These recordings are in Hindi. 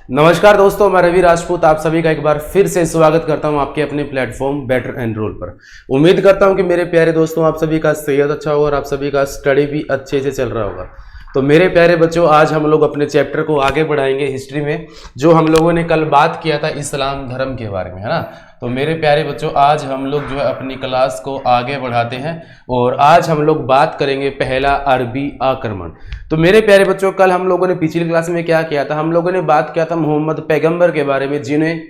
नमस्कार दोस्तों, मैं रवि राजपूत आप सभी का एक बार फिर से स्वागत करता हूं आपके अपने प्लेटफॉर्म बेटर एनरोल पर। उम्मीद करता हूं कि मेरे प्यारे दोस्तों आप सभी का सेहत अच्छा होगा और आप सभी का स्टडी भी अच्छे से चल रहा होगा। तो मेरे प्यारे बच्चों, आज हम लोग अपने चैप्टर को आगे बढ़ाएंगे हिस्ट्री में, जो हम लोगों ने कल बात किया था इस्लाम धर्म के बारे में, है ना। तो मेरे प्यारे बच्चों, आज हम लोग जो है अपनी क्लास को आगे बढ़ाते हैं और आज हम लोग बात करेंगे पहला अरबी आक्रमण। तो मेरे प्यारे बच्चों, कल हम लोगों ने पिछली क्लास में क्या किया था, हम लोगों ने बात किया था मोहम्मद पैगंबर के बारे में, जिन्हें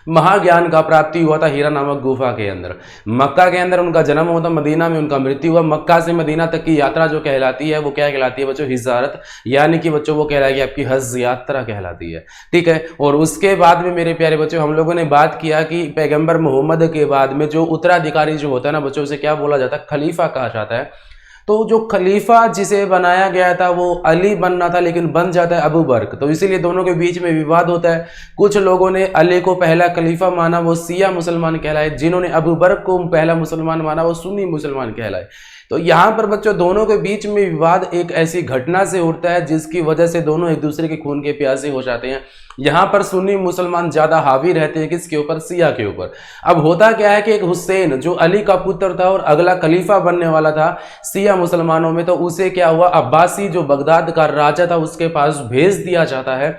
महाज्ञान का प्राप्ति हुआ था हीरा नामक गुफा के अंदर। मक्का के अंदर उनका जन्म हुआ था, मदीना में उनका मृत्यु हुआ। मक्का से मदीना तक की यात्रा जो कहलाती है वो क्या कहलाती है बच्चों, हिजारत, यानी कि बच्चों वो कहलाएगी आपकी हज यात्रा कहलाती है, ठीक है। और उसके बाद में मेरे प्यारे बच्चों, हम लोगों ने बात किया कि पैगंबर मोहम्मद के बाद में जो उत्तराधिकारी जो होता है ना बच्चों, उसे क्या बोला जाता है, खलीफा कहा जाता है। तो जो खलीफा जिसे बनाया गया था वो अली बनना था, लेकिन बन जाता है अबू बकर। तो इसीलिए दोनों के बीच में विवाद होता है। कुछ लोगों ने अली को पहला खलीफा माना, वो शिया मुसलमान कहलाए। जिन्होंने अबू बकर को पहला मुसलमान माना, वो सुन्नी मुसलमान कहलाए। तो यहाँ पर बच्चों दोनों के बीच में विवाद एक ऐसी घटना से उठता है जिसकी वजह से दोनों एक दूसरे के खून के प्यासे हो जाते हैं। यहाँ पर सुन्नी मुसलमान ज्यादा हावी रहते हैं, किसके ऊपर, शिया के ऊपर। अब होता क्या है कि एक हुसैन जो अली का पुत्र था और अगला खलीफा बनने वाला था शिया मुसलमानों में, तो उसे क्या हुआ, अब्बासी जो बगदाद का राजा था उसके पास भेज दिया जाता है।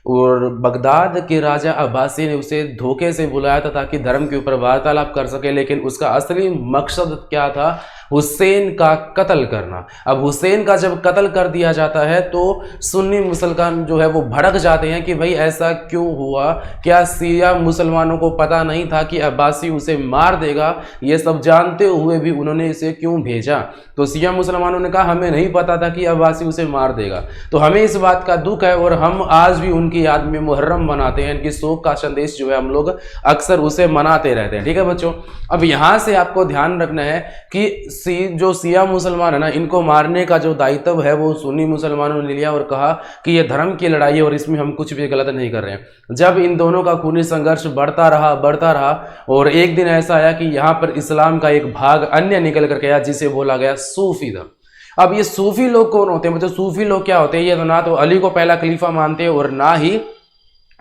और बगदाद के राजा अब्बासी ने उसे धोखे से बुलाया था ताकि धर्म के ऊपर वार्तालाप कर सके, लेकिन उसका असली मकसद क्या था, हुसैन का कत्ल करना। अब हुसैन का जब कत्ल कर दिया जाता है तो सुन्नी मुसलमान जो है वो भड़क जाते हैं कि भाई ऐसा क्यों हुआ, क्या शिया मुसलमानों को पता नहीं था कि अब्बासी उसे मार देगा, ये सब जानते हुए भी उन्होंने इसे क्यों भेजा। तो शिया मुसलमानों ने कहा हमें नहीं पता था कि अब्बासी उसे मार देगा। तो हमें इस बात का दुख है और हम आज भी उनकी याद में मुहर्रम मनाते हैं, इनकी शोक का संदेश जो है हम लोग अक्सर उसे मनाते रहते हैं, ठीक है बच्चों। अब यहाँ से आपको ध्यान रखना है कि जो शिया मुसलमान है ना, इनको मारने का जो दायित्व है वो सुन्नी मुसलमानों ने लिया और कहा कि ये धर्म की लड़ाई है और इसमें हम कुछ भी गलत नहीं कर रहे हैं। जब इन दोनों का खूनी संघर्ष बढ़ता रहा और एक दिन ऐसा आया कि यहाँ पर इस्लाम का एक भाग अन्य निकल करके आया जिसे बोला गया सूफी धर्म। अब ये सूफी लोग कौन होते हैं, मतलब सूफी लोग क्या होते हैं, ये तो ना तो अली को पहला खलीफा मानते हैं और ना ही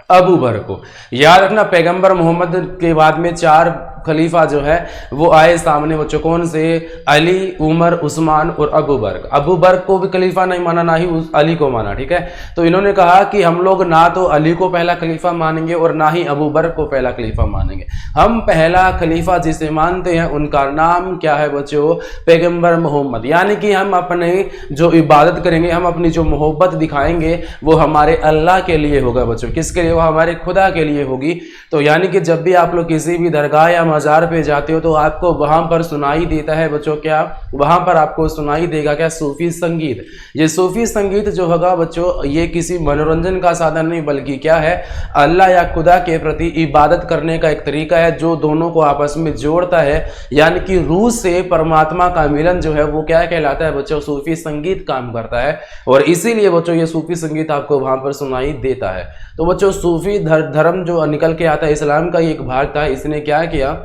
अबू बकर को। याद रखना, पैगंबर मोहम्मद के बाद में 4 खलीफा जो है वो आए सामने, बच्चों कौन से, अली, उमर, उस्मान और अबू बकर। अबू बकर को भी खलीफा नहीं माना, ना ही अली को माना, ठीक है। तो इन्होंने कहा कि हम लोग ना तो अली को पहला खलीफा मानेंगे और ना ही अबू बकर को पहला खलीफा मानेंगे। हम पहला खलीफा जिसे मानते हैं उनका नाम क्या है बच्चों, पैगंबर मोहम्मद। यानी कि हम अपने जो इबादत करेंगे, हम अपनी जो मोहब्बत दिखाएंगे वो हमारे अल्लाह के लिए होगा बच्चों। किसके लिए, वो हमारे खुदा के लिए होगी। तो यानी कि जब भी आप लोग किसी भी दरगाह या मजार पे जाते हो तो आपको वहां पर सुनाई देता है बच्चों, क्या वहां पर आपको सुनाई देगा क्या, सूफी संगीत। ये सूफी संगीत जो होगा बच्चों, ये किसी मनोरंजन का साधन नहीं बल्कि क्या है, अल्लाह या खुदा के प्रति इबादत करने का एक तरीका है जो दोनों को आपस में जोड़ता है। यानी कि रूह से परमात्मा का मिलन जो है वो क्या कहलाता है बच्चों, सूफी संगीत काम करता है। और इसीलिए बच्चों ये सूफी संगीत आपको वहां पर सुनाई देता है। तो बच्चों सूफी धर्म जो निकल के आता है, इस्लाम का एक भाग था। इसने क्या किया,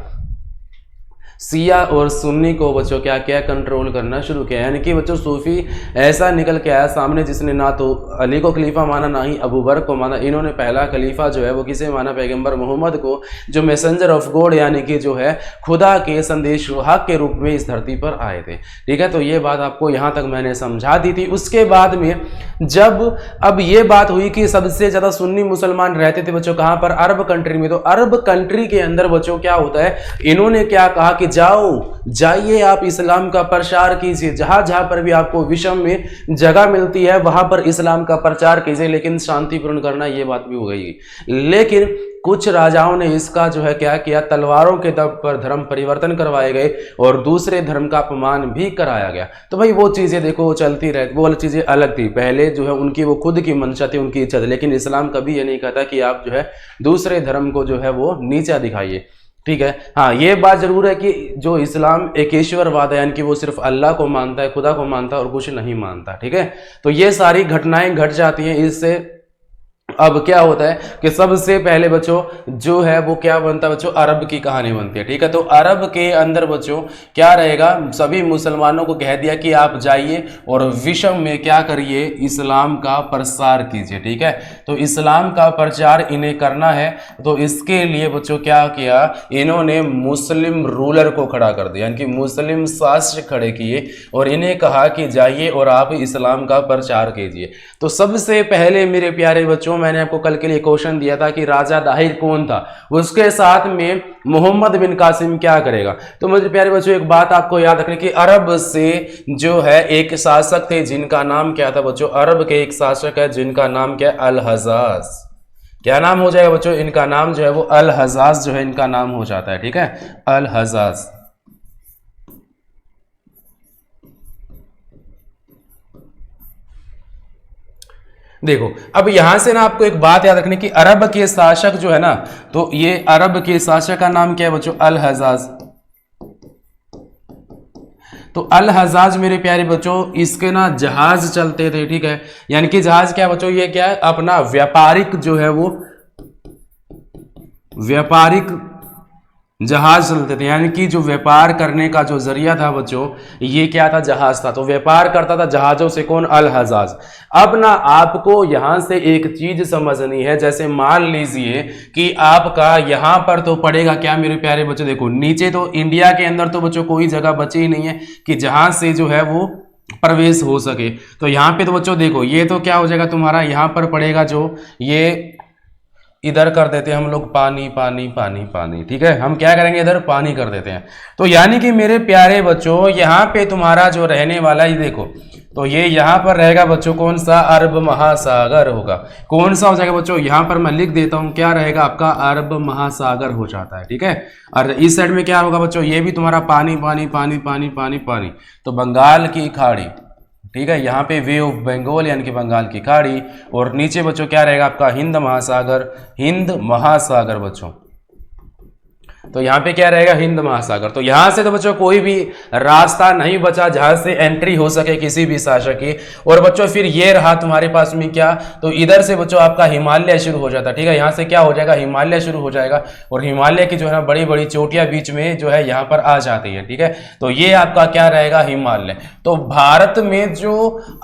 शिया और सुन्नी को बच्चों क्या किया, कंट्रोल करना शुरू किया। यानी कि बच्चों सूफी ऐसा निकल के आया सामने जिसने ना तो अली को खलीफा माना ना ही अबू बकर को माना। इन्होंने पहला खलीफा जो है वो किसे माना, पैगंबर मोहम्मद को, जो मैसेंजर ऑफ गॉड यानी कि जो है खुदा के संदेशवाहक के रूप में इस धरती पर आए थे, ठीक है। तो ये बात आपको यहाँ तक मैंने समझा दी थी। उसके बाद में जब अब ये बात हुई कि सबसे ज्यादा सुन्नी मुसलमान रहते थे बच्चों कहाँ पर, अरब कंट्री में। तो अरब कंट्री के अंदर बच्चों क्या होता है, इन्होंने क्या कहा कि जाइए आप इस्लाम का प्रचार कीजिए, जहां जहां पर भी आपको विश्व में जगह मिलती है वहां पर इस्लाम का प्रचार कीजिए, लेकिन शांतिपूर्ण करना, ये बात भी हो गई। लेकिन कुछ राजाओं ने इसका जो है क्या किया, तलवारों के दम पर धर्म परिवर्तन करवाए गए और दूसरे धर्म का अपमान भी कराया गया। तो भाई वो चीजें देखो वो चलती रहती, वो वाली चीजें अलग थी। पहले जो है उनकी वो खुद की मंशा थी, उनकी इच्छा थी, लेकिन इस्लाम कभी ये नहीं कहता कि आप जो है दूसरे धर्म को जो है वो नीचा दिखाइए, ठीक है। हाँ, ये बात जरूर है कि जो इस्लाम एकेश्वरवाद है, यानी कि वो सिर्फ अल्लाह को मानता है, खुदा को मानता है और कुछ नहीं मानता, ठीक है। तो ये सारी घटनाएं घट जाती हैं, इससे अब क्या होता है कि सबसे पहले बच्चों जो है वो क्या बनता है बच्चों, अरब की कहानी बनती है। ठीक है, तो अरब के अंदर बच्चों क्या रहेगा, सभी मुसलमानों को कह दिया कि आप जाइए और विश्व में क्या करिए, इस्लाम का प्रसार कीजिए। ठीक है, तो इस्लाम का प्रचार इन्हें करना है, तो इसके लिए बच्चों क्या किया, इन्होंने मुस्लिम रूलर को खड़ा कर दिया, यानी कि मुस्लिम शासक खड़े किए और इन्हें कहा कि जाइए और आप इस्लाम का प्रचार कीजिए। तो सबसे पहले मेरे प्यारे बच्चों, मैंने आपको कल के लिए क्वेश्चन दिया था कि राजा दाहिर कौन था, उसके साथ में मोहम्मद बिन कासिम क्या करेगा। तो मुझे प्यारे बच्चों एक बात आपको याद रखनी कि अरब से जो है एक शासक थे जिनका नाम क्या था बच्चों, अरब के एक शासक है जिनका नाम क्या है, अल हजाज। क्या नाम हो जाएगा बच्चों, इनका नाम जो है वो अल हजाज जो है इनका नाम हो जाता है। ठीक है, अल हजाज। देखो अब यहां से ना आपको एक बात याद रखनी कि अरब के शासक जो है ना, तो ये अरब के शासक का नाम क्या है बच्चों, अल हजाज। तो अल हजाज मेरे प्यारे बच्चों, इसके ना जहाज चलते थे। ठीक है, यानी कि जहाज क्या बच्चों, ये क्या है, अपना व्यापारिक जो है वो व्यापारिक जहाज चलते थे, यानी कि जो व्यापार करने का जो जरिया था बच्चों, ये क्या था, जहाज था। तो व्यापार करता था जहाजों से कौन, अल हजाज। अब ना आपको यहां से एक चीज समझनी है, जैसे मान लीजिए कि आपका यहां पर तो पड़ेगा क्या मेरे प्यारे बच्चों, देखो नीचे तो इंडिया के अंदर तो बच्चों कोई जगह बची ही नहीं है कि जहां से जो है वो प्रवेश हो सके। तो यहां पे तो बच्चों देखो ये तो क्या हो जाएगा तुम्हारा, यहां पर पड़ेगा जो ये, इधर कर देते हैं हम लोग पानी पानी पानी पानी। ठीक है, हम क्या करेंगे, इधर पानी कर देते हैं। तो यानी कि मेरे प्यारे बच्चों यहाँ पे तुम्हारा जो रहने वाला ही देखो, तो ये यहाँ पर रहेगा बच्चों कौन सा, अरब महासागर होगा। कौन सा हो जाएगा बच्चों, यहाँ पर मैं लिख देता हूँ, क्या रहेगा आपका, अरब महासागर हो जाता है। ठीक है, और इस साइड में क्या होगा बच्चों, ये भी तुम्हारा पानी पानी पानी पानी पानी पानी, तो बंगाल की खाड़ी। ठीक है, यहाँ पे वे ऑफ बंगाल यानी कि बंगाल की खाड़ी, और नीचे बच्चों क्या रहेगा आपका, हिंद महासागर, हिंद महासागर बच्चों। तो यहाँ पे क्या रहेगा, हिंद महासागर। तो यहाँ से तो बच्चों कोई भी रास्ता नहीं बचा जहां से एंट्री हो सके किसी भी शासक की। और बच्चों फिर ये रहा तुम्हारे पास में क्या, तो इधर से बच्चों आपका हिमालय शुरू हो जाता है। ठीक है, यहाँ से क्या हो जाएगा, हिमालय शुरू हो जाएगा, और हिमालय की जो है ना बड़ी बड़ी चोटियां बीच में जो है यहाँ पर आ जाती है। ठीक है, तो ये आपका क्या रहेगा, हिमालय। तो भारत में जो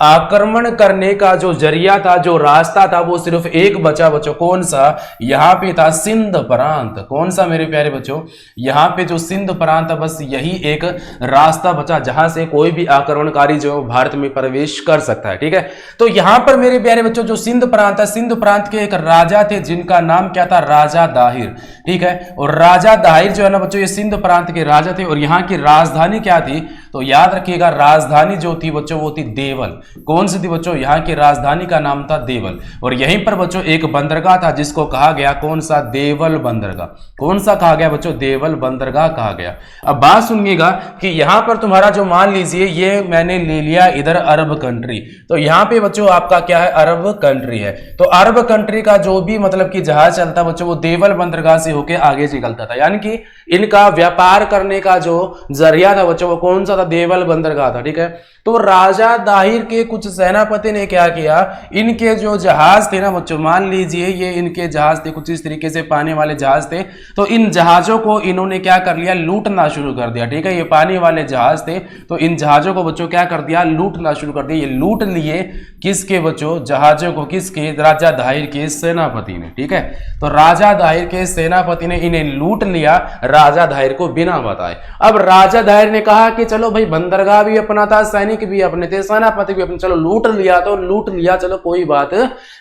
आक्रमण करने का जो जरिया था, जो रास्ता था, वो सिर्फ एक बचा बच्चों, कौन सा, यहाँ पे था सिंध प्रांत। कौन सा मेरे प्यारे बच्चों, यहां पे जो सिंध प्रांत है, बस यही एक रास्ता बचा जहां से कोई भी आक्रमणकारी जो भारत में प्रवेश कर सकता है। ठीक है, तो यहां पर मेरे प्यारे बच्चों जो सिंध प्रांत है, सिंध प्रांत के एक राजा थे जिनका नाम क्या था, राजा दाहिर। ठीक है, और राजा दाहिर जो है ना बच्चों, ये सिंध प्रांत के राजा थे, और यहाँ की राजधानी क्या थी, तो याद रखिएगा राजधानी जो थी बच्चों वो थी देवल। कौन सी थी बच्चों, यहाँ की राजधानी का नाम था देवल। और यहीं पर बच्चों एक बंदरगाह था जिसको कहा गया कौन सा, देवल बंदरगाह। कौन सा कहा गया बच्चों, देवल बंदरगाह कहा गया। अब बात सुनिएगा कि यहां पर तुम्हारा जो मान लीजिए ये मैंने ले लिया इधर अरब कंट्री, तो यहां पे बच्चों आपका क्या है, अरब कंट्री है। तो अरब कंट्री का जो भी मतलब कि जहाज चलता बच्चों वो देवल बंदरगाह से होकर आगे निकलता था, यानी कि इनका व्यापार करने का जो जरिया था बच्चों वो कौन सा था, देवल बंदरगाह था। ठीक है, तो राजा दाहिर के कुछ सेनापति ने क्या किया, इनके जो जहाज थे ना बच्चों, मान लीजिए ये इनके जहाज थे, कुछ इस तरीके से पानी वाले जहाज थे, तो इन जहाजों को इन्होंने क्या कर लिया, लूटना शुरू कर दिया। ठीक है, ये पानी वाले जहाज थे, तो इन जहाजों को बच्चों क्या कर दिया, लूटना शुरू कर दिया। ये लूट लिए किसके बच्चों, जहाजों को, किसके, राजा दाहिर के सेनापति ने। ठीक है, तो राजा दाहिर के सेनापति ने इन्हें लूट लिया राजा दाहिर को बिना बताए। अब राजा दाहिर ने कहा कि चलो भाई बंदरगाह भी अपना था, सैनिक भी अपने थे, सेनापति भी अपने, चलो लूट लिया तो लूट लिया, चलो कोई बात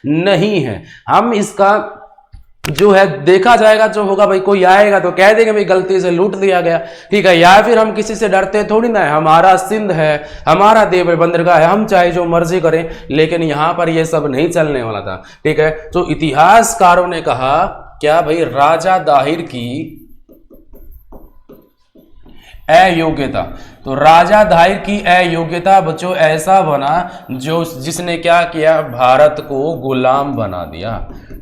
नहीं है, हम इसका जो है देखा जाएगा, जो होगा भाई कोई आएगा तो कह देंगे भाई गलती से लूट लिया गया। ठीक है, या फिर हम किसी से डरते थोड़ी ना है, हमारा सिंध है, हमारा देवल बंदरगाह है, हम चाहे जो मर्जी करें। लेकिन यहां पर यह सब नहीं चलने वाला था। ठीक है, तो इतिहासकारों ने कहा क्या भाई, राजा दाहिर की अयोग्यता, तो राजा दाहिर की अयोग्यता बच्चों ऐसा बना जो जिसने क्या किया, भारत को गुलाम बना दिया।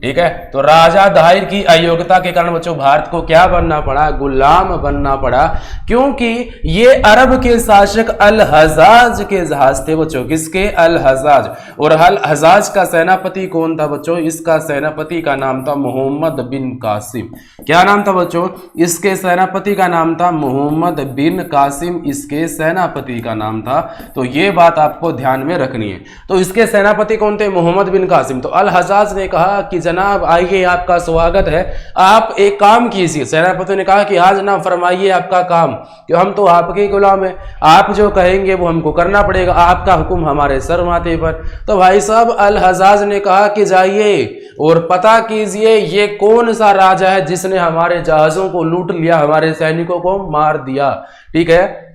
ठीक है। तो राजा दाहिर की अयोग्यता के कारण बच्चों भारत को क्या बनना पड़ा, गुलाम बनना पड़ा, क्योंकि ये अरब के शासक अल हजाज के जहाज थे बच्चों। किसके? अल हजाज। और अल हजाज का सेनापति कौन था बच्चों? इसका सेनापति का नाम था मोहम्मद बिन कासिम। क्या नाम था बच्चों? इसके सेनापति का नाम था मोहम्मद बिन कासिम, इसके सेनापति का नाम था। तो ये बात आपको ध्यान में रखनी है। तो इसके सेनापति कौन थे? मोहम्मद बिन कासिम। तो अल हजाज ने कहा कि जनाब आइए, आपका स्वागत है, आप एक काम कीजिए। सेनापति ने कहा कि हाँ जनाब फरमाइए आपका काम, कि हम तो आपके गुलाम हैं, आप जो कहेंगे वो हमको करना पड़ेगा, आपका हुक्म हमारे सर माथे पर। तो भाई साहब अल हजाज ने कहा कि जाइए और पता कीजिए ये कौन सा राजा है जिसने हमारे जहाजों को लूट लिया, हमारे सैनिकों को मार दिया। ठीक है।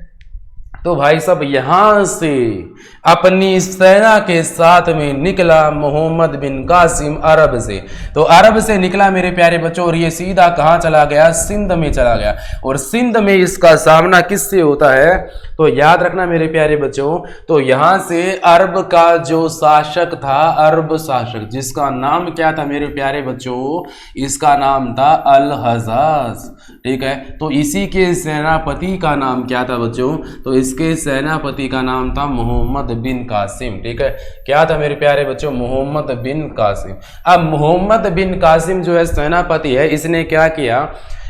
तो भाई साहब यहां से अपनी सेना के साथ में निकला मोहम्मद बिन कासिम अरब से। तो अरब से निकला मेरे प्यारे बच्चों, और ये सीधा कहां चला गया? सिंध में चला गया। और सिंध में इसका सामना किससे होता है? तो याद रखना मेरे प्यारे बच्चों, तो यहां से अरब का जो शासक था, अरब शासक, जिसका नाम क्या था मेरे प्यारे बच्चों? इसका नाम था अल हजाज। ठीक है। तो इसी के सेनापति का नाम क्या था बच्चों? तो इसके सेनापति का नाम था मोहम्मद बिन कासिम। ठीक है। क्या था मेरे प्यारे बच्चों? मोहम्मद बिन कासिम। अब मोहम्मद बिन कासिम जो है सेनापति है, इसने क्या किया?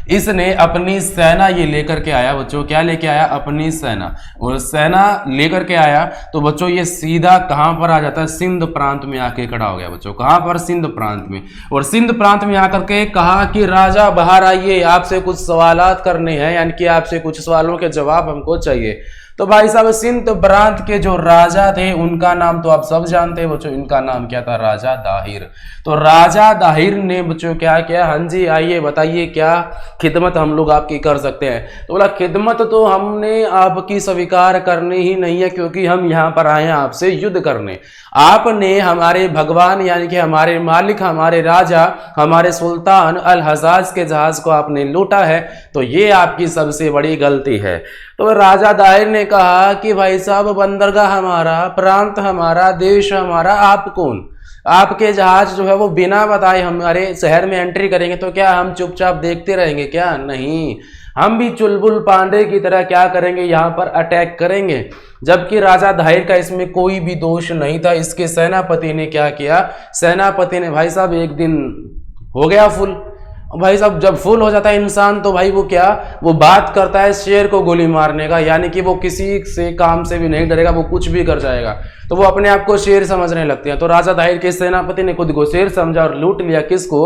इसने अपनी सेना ये लेकर के आया बच्चों। क्या लेके आया? अपनी सेना। और सेना लेकर के आया तो बच्चों ये सीधा कहां पर आ जाता है? सिंध प्रांत में आके खड़ा हो गया बच्चों। कहां पर? सिंध प्रांत में। और सिंध प्रांत में आकर के कहा कि राजा बाहर आइए, आपसे कुछ सवालात करने हैं, यानी कि आपसे कुछ सवालों के जवाब हमको चाहिए। तो भाई साहब सिंध प्रांत के जो राजा थे उनका नाम तो आप सब जानते हैं बच्चों, इनका नाम क्या था? राजा दाहिर। तो राजा दाहिर ने बच्चों क्या किया? हाँ जी आइए बताइए क्या खिदमत हम लोग आपकी कर सकते हैं। तो बोला खिदमत तो हमने आपकी स्वीकार करनी ही नहीं है, क्योंकि हम यहाँ पर आए हैं आपसे युद्ध करने। आपने हमारे भगवान यानी कि हमारे मालिक, हमारे राजा, हमारे सुल्तान अल हजाज के जहाज को आपने लूटा है, तो ये आपकी सबसे बड़ी गलती है। तो राजा दाहिर ने कहा कि भाई साहब बंदरगाह हमारा, प्रांत हमारा, देश हमारा, आप कौन? आपके जहाज जो है वो बिना बताए हमारे शहर में एंट्री करेंगे तो क्या हम चुपचाप देखते रहेंगे क्या? नहीं, हम भी चुलबुल पांडे की तरह क्या करेंगे? यहाँ पर अटैक करेंगे। जबकि राजा दाहिर का इसमें कोई भी दोष नहीं था। इसके सेनापति ने क्या किया? सेनापति ने भाई साहब एक दिन हो गया फुल। भाई साहब जब फुल हो जाता है इंसान तो भाई वो क्या, वो बात करता है शेर को गोली मारने का, यानी कि वो किसी से काम से भी नहीं डरेगा, वो कुछ भी कर जाएगा। तो वो अपने आप को शेर समझने लगते हैं। तो राजा दाहिर के सेनापति ने खुद को शेर समझा और लूट लिया किसको?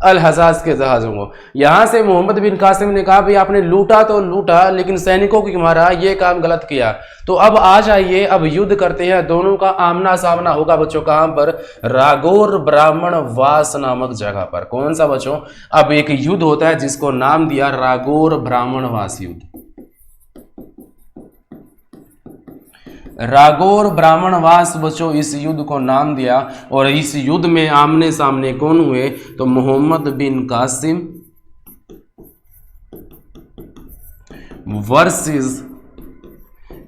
अल हजाज के जहाजों को। यहां से मोहम्मद बिन कासिम ने कहा भाई आपने लूटा तो लूटा, लेकिन सैनिकों को मारा, ये काम गलत किया। तो अब आ जाइए, अब युद्ध करते हैं, दोनों का आमना सामना होगा बच्चों। कहां पर? रागोर ब्राह्मण वास नामक जगह पर। कौन सा बच्चों? अब एक युद्ध होता है जिसको नाम दिया रागोर ब्राह्मण वास युद्ध। रागोर ब्राह्मणवास बच्चों इस युद्ध को नाम दिया। और इस युद्ध में आमने सामने कौन हुए? तो मोहम्मद बिन कासिम वर्सेस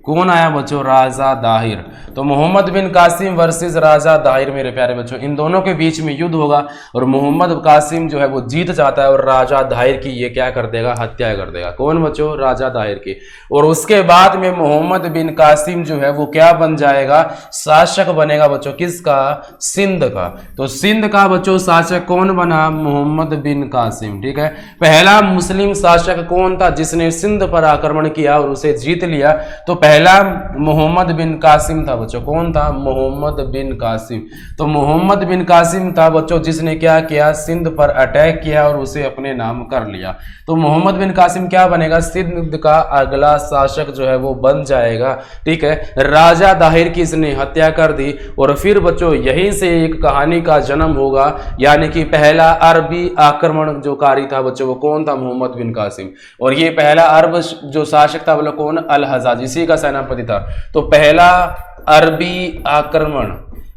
कौन आया बच्चों? राजा दाहिर। तो मोहम्मद बिन कासिम वर्सेस राजा दाहिर मेरे प्यारे बच्चों, इन दोनों के बीच में युद्ध होगा। और मोहम्मद कासिम जो है वो जीत जाता है और राजा दाहिर की ये क्या कर देगा? हत्या कर देगा। कौन बच्चों? राजा दाहिर की। और उसके बाद में मोहम्मद बिन कासिम जो है वो क्या बन जाएगा? शासक बनेगा बच्चों। किसका? सिंध का। तो सिंध का बच्चों शासक कौन बना? मोहम्मद बिन कासिम। ठीक है। पहला मुस्लिम शासक कौन था जिसने सिंध पर आक्रमण किया और उसे जीत लिया? तो पहला मोहम्मद बिन कासिम था बच्चों। कौन था? मोहम्मद बिन कासिम। तो मोहम्मद बिन कासिम था बच्चों जिसने क्या किया? सिंध पर अटैक किया और उसे अपने नाम कर लिया। तो मोहम्मद बिन कासिम क्या बनेगा? सिंध का अगला शासक जो है वो बन जाएगा। ठीक है। राजा दाहिर की इसने हत्या कर दी। और फिर बच्चों यहीं से एक कहानी का जन्म होगा, यानी कि पहला अरबी आक्रमण जो कारी था बच्चों वो कौन था? मोहम्मद बिन कासिम। और ये पहला अरब जो शासक था बोलो कौन? अल हजाज, इसी का सेनापति था। तो पहला अरबी आक्रमण,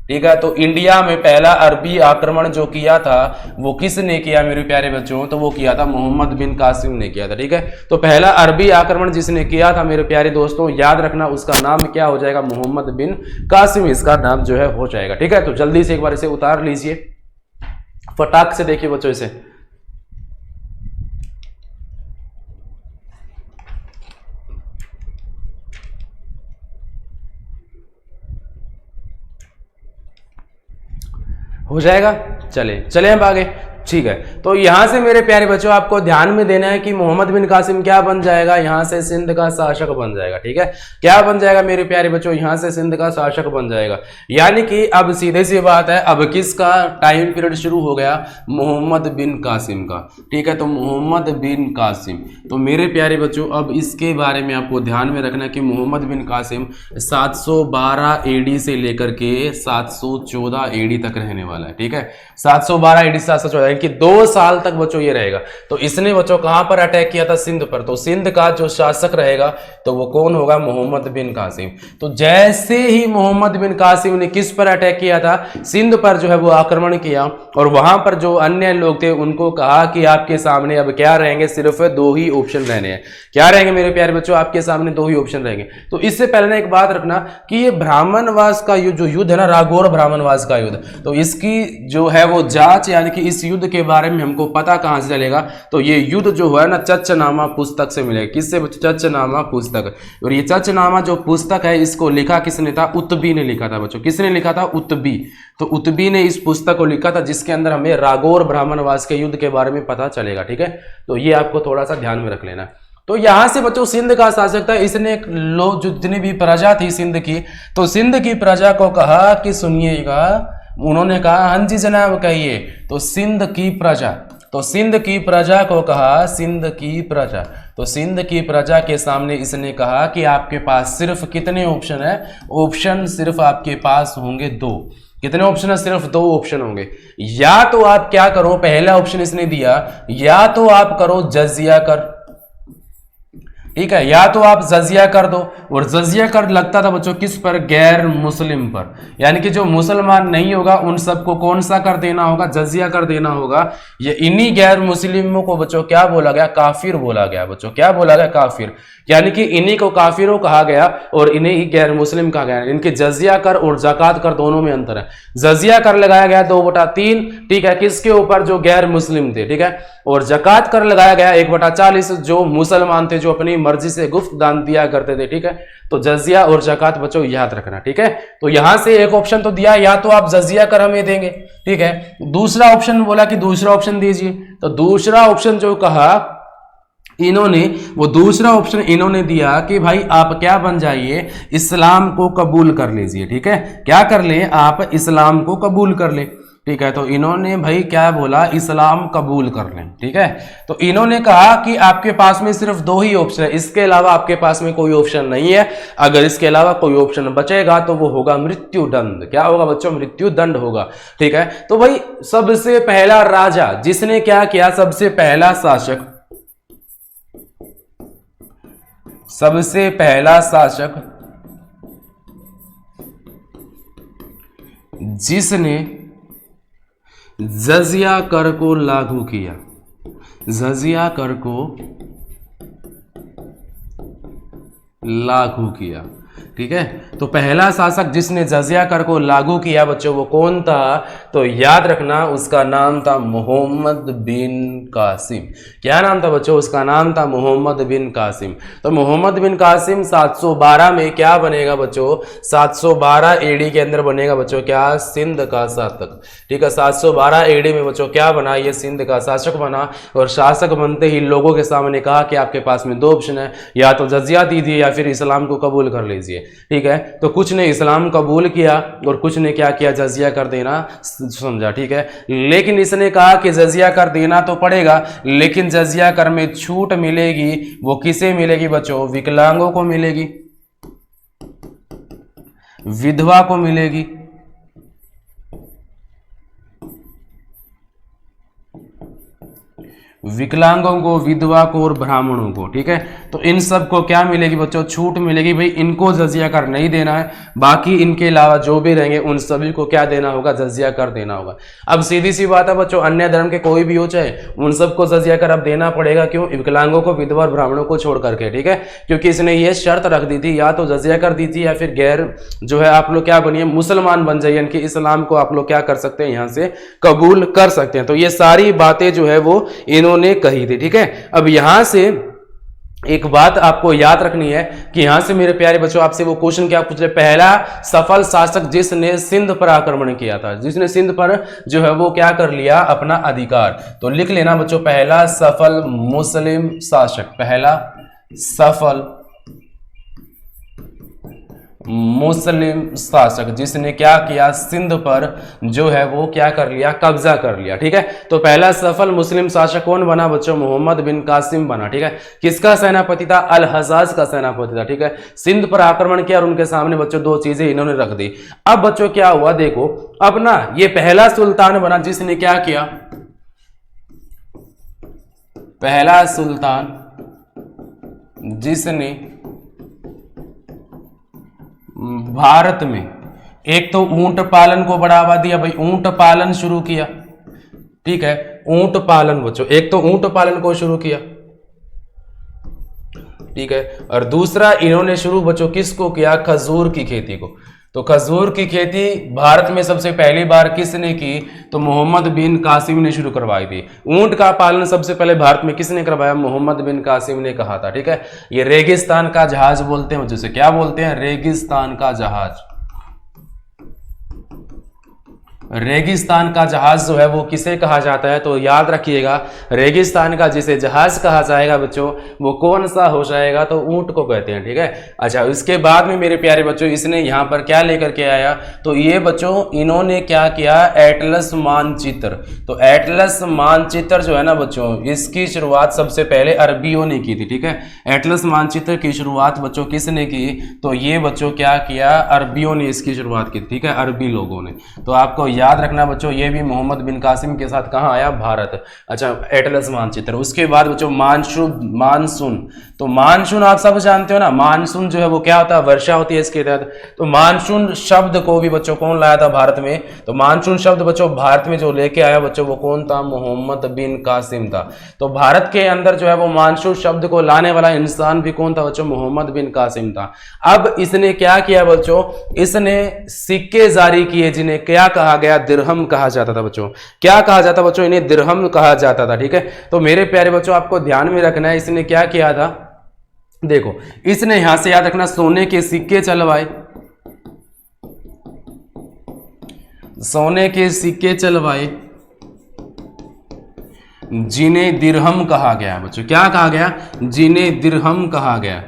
ठीक है, तो इंडिया में पहला अरबी आक्रमण जो किया था वो किसने किया मेरे प्यारे बच्चों? तो वो किया था मोहम्मद बिन कासिम ने किया था। ठीक है। तो पहला अरबी आक्रमण जिसने किया था मेरे प्यारे दोस्तों, याद रखना उसका नाम क्या हो जाएगा? मोहम्मद बिन कासिम इसका नाम जो है हो जाएगा। ठीक है। तो जल्दी से एक बार इसे उतार लीजिए। फटाक से देखिए बच्चों इसे। हो जाएगा। चले चले अब आगे, ठीक है। तो यहां से मेरे प्यारे बच्चों आपको ध्यान में देना है कि मोहम्मद बिन कासिम क्या बन जाएगा, यहां से सिंध का शासक बन जाएगा, ठीक है। क्या बन जाएगा मेरे प्यारे बच्चों, यहां से सिंध का शासक बन जाएगा। यानी कि अब सीधे सी बात है, अब किसका टाइम पीरियड शुरू हो गया, मोहम्मद बिन कासिम का, ठीक है। तो मोहम्मद बिन कासिम, तो मेरे प्यारे बच्चों अब इसके बारे में आपको ध्यान में रखना कि मोहम्मद बिन कासिम 712 एडी से लेकर के 714 एडी तक रहने वाला है, ठीक है। 712 एडी से 714 कि 2 साल तक बच्चों ये रहेगा। तो इसने बच्चों कहां पर अटैक किया था, सिंध पर। तो सिंध का जो शासक रहेगा तो वो कौन होगा, मोहम्मद बिन कासिम। तो जैसे ही मोहम्मद बिन कासिम ने किस पर अटैक किया था, सिंध पर जो है वो आक्रमण किया, और वहां पर जो अन्य लोग थे उनको कहा कि आपके सामने अब क्या रहेंगे, सिर्फ 2 ही ऑप्शन रहने हैं। क्या रहेंगे मेरे प्यारे बच्चों, आपके सामने 2 ही ऑप्शन रहेंगे। तो इससे पहले ना एक बात रखना कि ये ब्राह्मणवास का जो युद्ध है ना, राघोर ब्राह्मणवास का युद्ध, तो इसकी जो है वो जांच, यानी कि इस युद्ध के बारे में हमको पता कहां से चलेगा, तो ये युद्ध जो है ना चचनामा पुस्तक से मिलेगा। किससे, चचनामा पुस्तक। और ये चचनामा जो पुस्तक है इसको लिखा किसने था, उत्बी ने लिखा था बच्चों। किसने लिखा था, उत्बी। तो उत्बी ने इस पुस्तक को लिखा था जिसके अंदर हमें राघोर ब्राह्मणवास के युद्ध के बारे में पता चलेगा, ठीक है। तो ये आपको थोड़ा सा ध्यान में रख लेना। तो यहां से बच्चों सिंध का शासक था, इसने लोग जितनी भी प्रजा थी सिंध की, तो सिंध की प्रजा को कहा कि सुनिएगा, उन्होंने कहा हाँ जी जनाब कहिए। तो सिंध की प्रजा, तो सिंध की प्रजा को कहा, सिंध की प्रजा, तो सिंध की प्रजा के सामने इसने कहा कि आपके पास सिर्फ कितने ऑप्शन है, ऑप्शन सिर्फ आपके पास होंगे 2। कितने ऑप्शन है, सिर्फ 2 ऑप्शन होंगे। या तो आप क्या करो, पहला ऑप्शन इसने दिया, या तो आप करो जजिया कर, ठीक है, या तो आप जजिया कर दो। और जजिया कर लगता था बच्चों किस पर, गैर मुस्लिम पर, यानी कि जो मुसलमान नहीं होगा उन सबको कौन सा कर देना होगा, जजिया कर देना होगा। ये इन्हीं गैर मुस्लिमों को बच्चों क्या बोला गया, काफिर बोला गया बच्चों। क्या बोला गया, काफिर। यानी कि इन्हीं को काफिरों कहा गया और इन्हें ही गैर मुस्लिम कहा गया। इनके जजिया कर और ज़कात कर दोनों में अंतर है। जजिया कर लगाया गया 2/3, ठीक है, किसके ऊपर, जो गैर मुस्लिम थे, ठीक है। और ज़कात कर लगाया गया 1/40, जो मुसलमान थे, जो अपनी मर्जी से गुफ्त दान दिया करते थे, ठीक है। तो जजिया और ज़कात बच्चों याद रखना, ठीक है। तो यहां से एक ऑप्शन तो दिया, या तो आप जजिया कर हमें देंगे, ठीक है। दूसरा ऑप्शन बोला कि दूसरा ऑप्शन दीजिए। तो दूसरा ऑप्शन जो कहा इन्होंने, वो दूसरा ऑप्शन इन्होंने दिया कि भाई आप क्या बन जाइए, इस्लाम को कबूल कर लीजिए, ठीक है। क्या कर ले, आप इस्लाम को कबूल कर ले, ठीक है। तो इन्होंने भाई क्या बोला, इस्लाम कबूल कर लें, ठीक है। तो इन्होंने कहा कि आपके पास में सिर्फ 2 ही ऑप्शन है, इसके अलावा आपके पास में कोई ऑप्शन नहीं है। अगर इसके अलावा कोई ऑप्शन बचेगा तो वो होगा मृत्यु दंड। क्या होगा बच्चों, मृत्यु दंड होगा, ठीक है। तो भाई सबसे पहला राजा जिसने क्या किया, सबसे पहला शासक, सबसे पहला शासक जिसने जजिया कर को लागू किया, जजिया कर को लागू किया, ठीक है। तो पहला शासक जिसने जजिया कर को लागू किया बच्चों वो कौन था, तो याद रखना उसका नाम था मोहम्मद बिन कासिम। क्या नाम था बच्चों, उसका नाम था मोहम्मद बिन कासिम। तो मोहम्मद बिन कासिम 712 में क्या बनेगा बच्चों, 712 एडी के अंदर बनेगा बच्चों क्या, सिंध का शासक, ठीक है। 712 एडी में बच्चों क्या बना, ये सिंध का शासक बना। और शासक बनते ही लोगों के सामने कहा कि आपके पास में 2 ऑप्शन है, या तो जजिया दीजिए या फिर इस्लाम को कबूल कर लीजिए, ठीक है। तो कुछ ने इस्लाम कबूल किया और कुछ ने क्या किया, जजिया कर देना समझा, ठीक है। लेकिन इसने कहा कि जजिया कर देना तो पड़ेगा, लेकिन जजिया कर में छूट मिलेगी, वो किसे मिलेगी बच्चों, विकलांगों को मिलेगी, विधवा को मिलेगी, विकलांगों को, विधवा को और ब्राह्मणों को, ठीक है। तो इन सब को क्या मिलेगी बच्चों, छूट मिलेगी भाई, इनको जजिया कर नहीं देना है, बाकी इनके अलावा जो भी रहेंगे उन सभी को क्या देना होगा, जजिया कर देना होगा। अब सीधी सी बात है बच्चों, अन्य धर्म के कोई भी हो चाहे, उन सबको जजिया कर अब देना पड़ेगा। क्यों? विकलांगों को, विधवा और ब्राह्मणों को छोड़ करके, ठीक है, क्योंकि इसने ये शर्त रख दी थी, या तो जजिया कर दी थी या फिर गैर जो है आप लोग क्या बनिए, मुसलमान बन जाइए, यानी कि इस्लाम को आप लोग क्या कर सकते हैं, यहाँ से कबूल कर सकते हैं। तो ये सारी बातें जो है वो इन्होंने कही थी, ठीक है। अब यहां से एक बात आपको याद रखनी है कि यहां से मेरे प्यारे बच्चों आपसे वो क्वेश्चन क्या पूछ रहे, पहला सफल शासक जिसने सिंध पर आक्रमण किया था, जिसने सिंध पर जो है वो क्या कर लिया, अपना अधिकार। तो लिख लेना बच्चों, पहला सफल मुस्लिम शासक, पहला सफल मुस्लिम शासक जिसने क्या किया, सिंध पर जो है वो क्या कर लिया, कब्जा कर लिया, ठीक है। तो पहला सफल मुस्लिम शासक कौन बना बच्चों, मोहम्मद बिन कासिम बना, ठीक है। किसका सेनापति था, अल हजाज का सेनापति था, ठीक है। सिंध पर आक्रमण किया और उनके सामने बच्चों दो चीजें इन्होंने रख दी। अब बच्चों क्या हुआ देखो, अब ना ये पहला सुल्तान बना जिसने क्या किया, पहला सुल्तान जिसने भारत में एक तो ऊंट पालन को बढ़ावा दिया, भाई ऊंट पालन शुरू किया, ठीक है, ऊंट पालन बच्चों, एक तो ऊंट पालन को शुरू किया, ठीक है, और दूसरा इन्होंने शुरू बच्चों किसको किया, खजूर की खेती को। तो खजूर की खेती भारत में सबसे पहली बार किसने की, तो मोहम्मद बिन कासिम ने शुरू करवाई थी। ऊंट का पालन सबसे पहले भारत में किसने करवाया, मोहम्मद बिन कासिम ने कहा था, ठीक है। ये रेगिस्तान का जहाज बोलते हैं, जिसे क्या बोलते हैं, रेगिस्तान का जहाज। रेगिस्तान का जहाज जो है वो किसे कहा जाता है, तो याद रखिएगा, रेगिस्तान का जिसे जहाज कहा जाएगा बच्चों वो कौन सा हो जाएगा, तो ऊंट को कहते हैं, ठीक है। अच्छा, इसके बाद में मेरे प्यारे बच्चों इसने यहां पर क्या लेकर के आया, तो ये बच्चों इन्होंने क्या किया, एटलस मानचित्र। तो एटलस मानचित्र जो है ना बच्चों, इसकी शुरुआत सबसे पहले अरबियों ने की थी, ठीक है। एटलस मानचित्र की शुरुआत बच्चों किसने की, तो ये बच्चों क्या किया, अरबियों ने इसकी शुरुआत की, ठीक है, अरबी लोगों ने। तो आपको याद रखना बच्चों, ये भी मोहम्मद बिन कासिम के साथ कहाँ आया, भारत। अच्छा, एटलस मानचित्र। उसके बाद बच्चों मानसून। तो मानसून आप सब जानते हो ना, मानसून जो है वो क्या होता है, वर्षा होती है इसके तहत। तो मानसून शब्द को भी बच्चों कौन लाया था भारत में, तो मानसून शब्द बच्चों भारत में जो लेके आया बच्चों वो कौन था, मोहम्मद बिन कासिम था। तो भारत के अंदर जो है वो मानसून शब्द को लाने वाला इंसान भी कौन था बच्चों, मोहम्मद बिन कासिम था। अब इसने क्या किया बच्चों, इसने सिक्के जारी किए जिन्हें क्या कहा गया, दिरहम कहा जाता था बच्चों। क्या कहा जाता बच्चों, इन्हें दिरहम कहा जाता था, ठीक है। तो मेरे प्यारे बच्चों आपको ध्यान में रखना है, इसने क्या किया था, देखो इसने यहां से याद रखना, सोने के सिक्के चलवाए, सोने के सिक्के चलवाए जिन्हें दिरहम कहा गया बच्चों। क्या कहा गया, जिन्हें दिरहम कहा गया,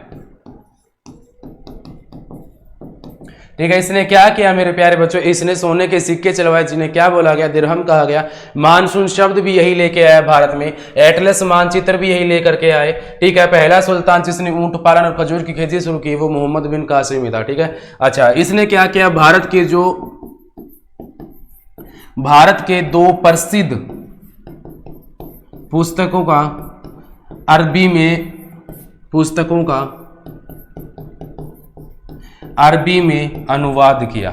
ठीक है। इसने क्या किया मेरे प्यारे बच्चों, इसने सोने के सिक्के चलवाए जिन्हें क्या बोला गया, दिरहम कहा गया। मानसून शब्द भी यही लेके आया भारत में, एटलस मानचित्र भी यही लेकर के आए, ठीक है। पहला सुल्तान जिसने ऊंट पालन और खजूर की खेती शुरू की वो मोहम्मद बिन कासिम था, ठीक है। अच्छा, इसने क्या किया, भारत के दो प्रसिद्ध पुस्तकों का अरबी में, पुस्तकों का अरबी में अनुवाद किया।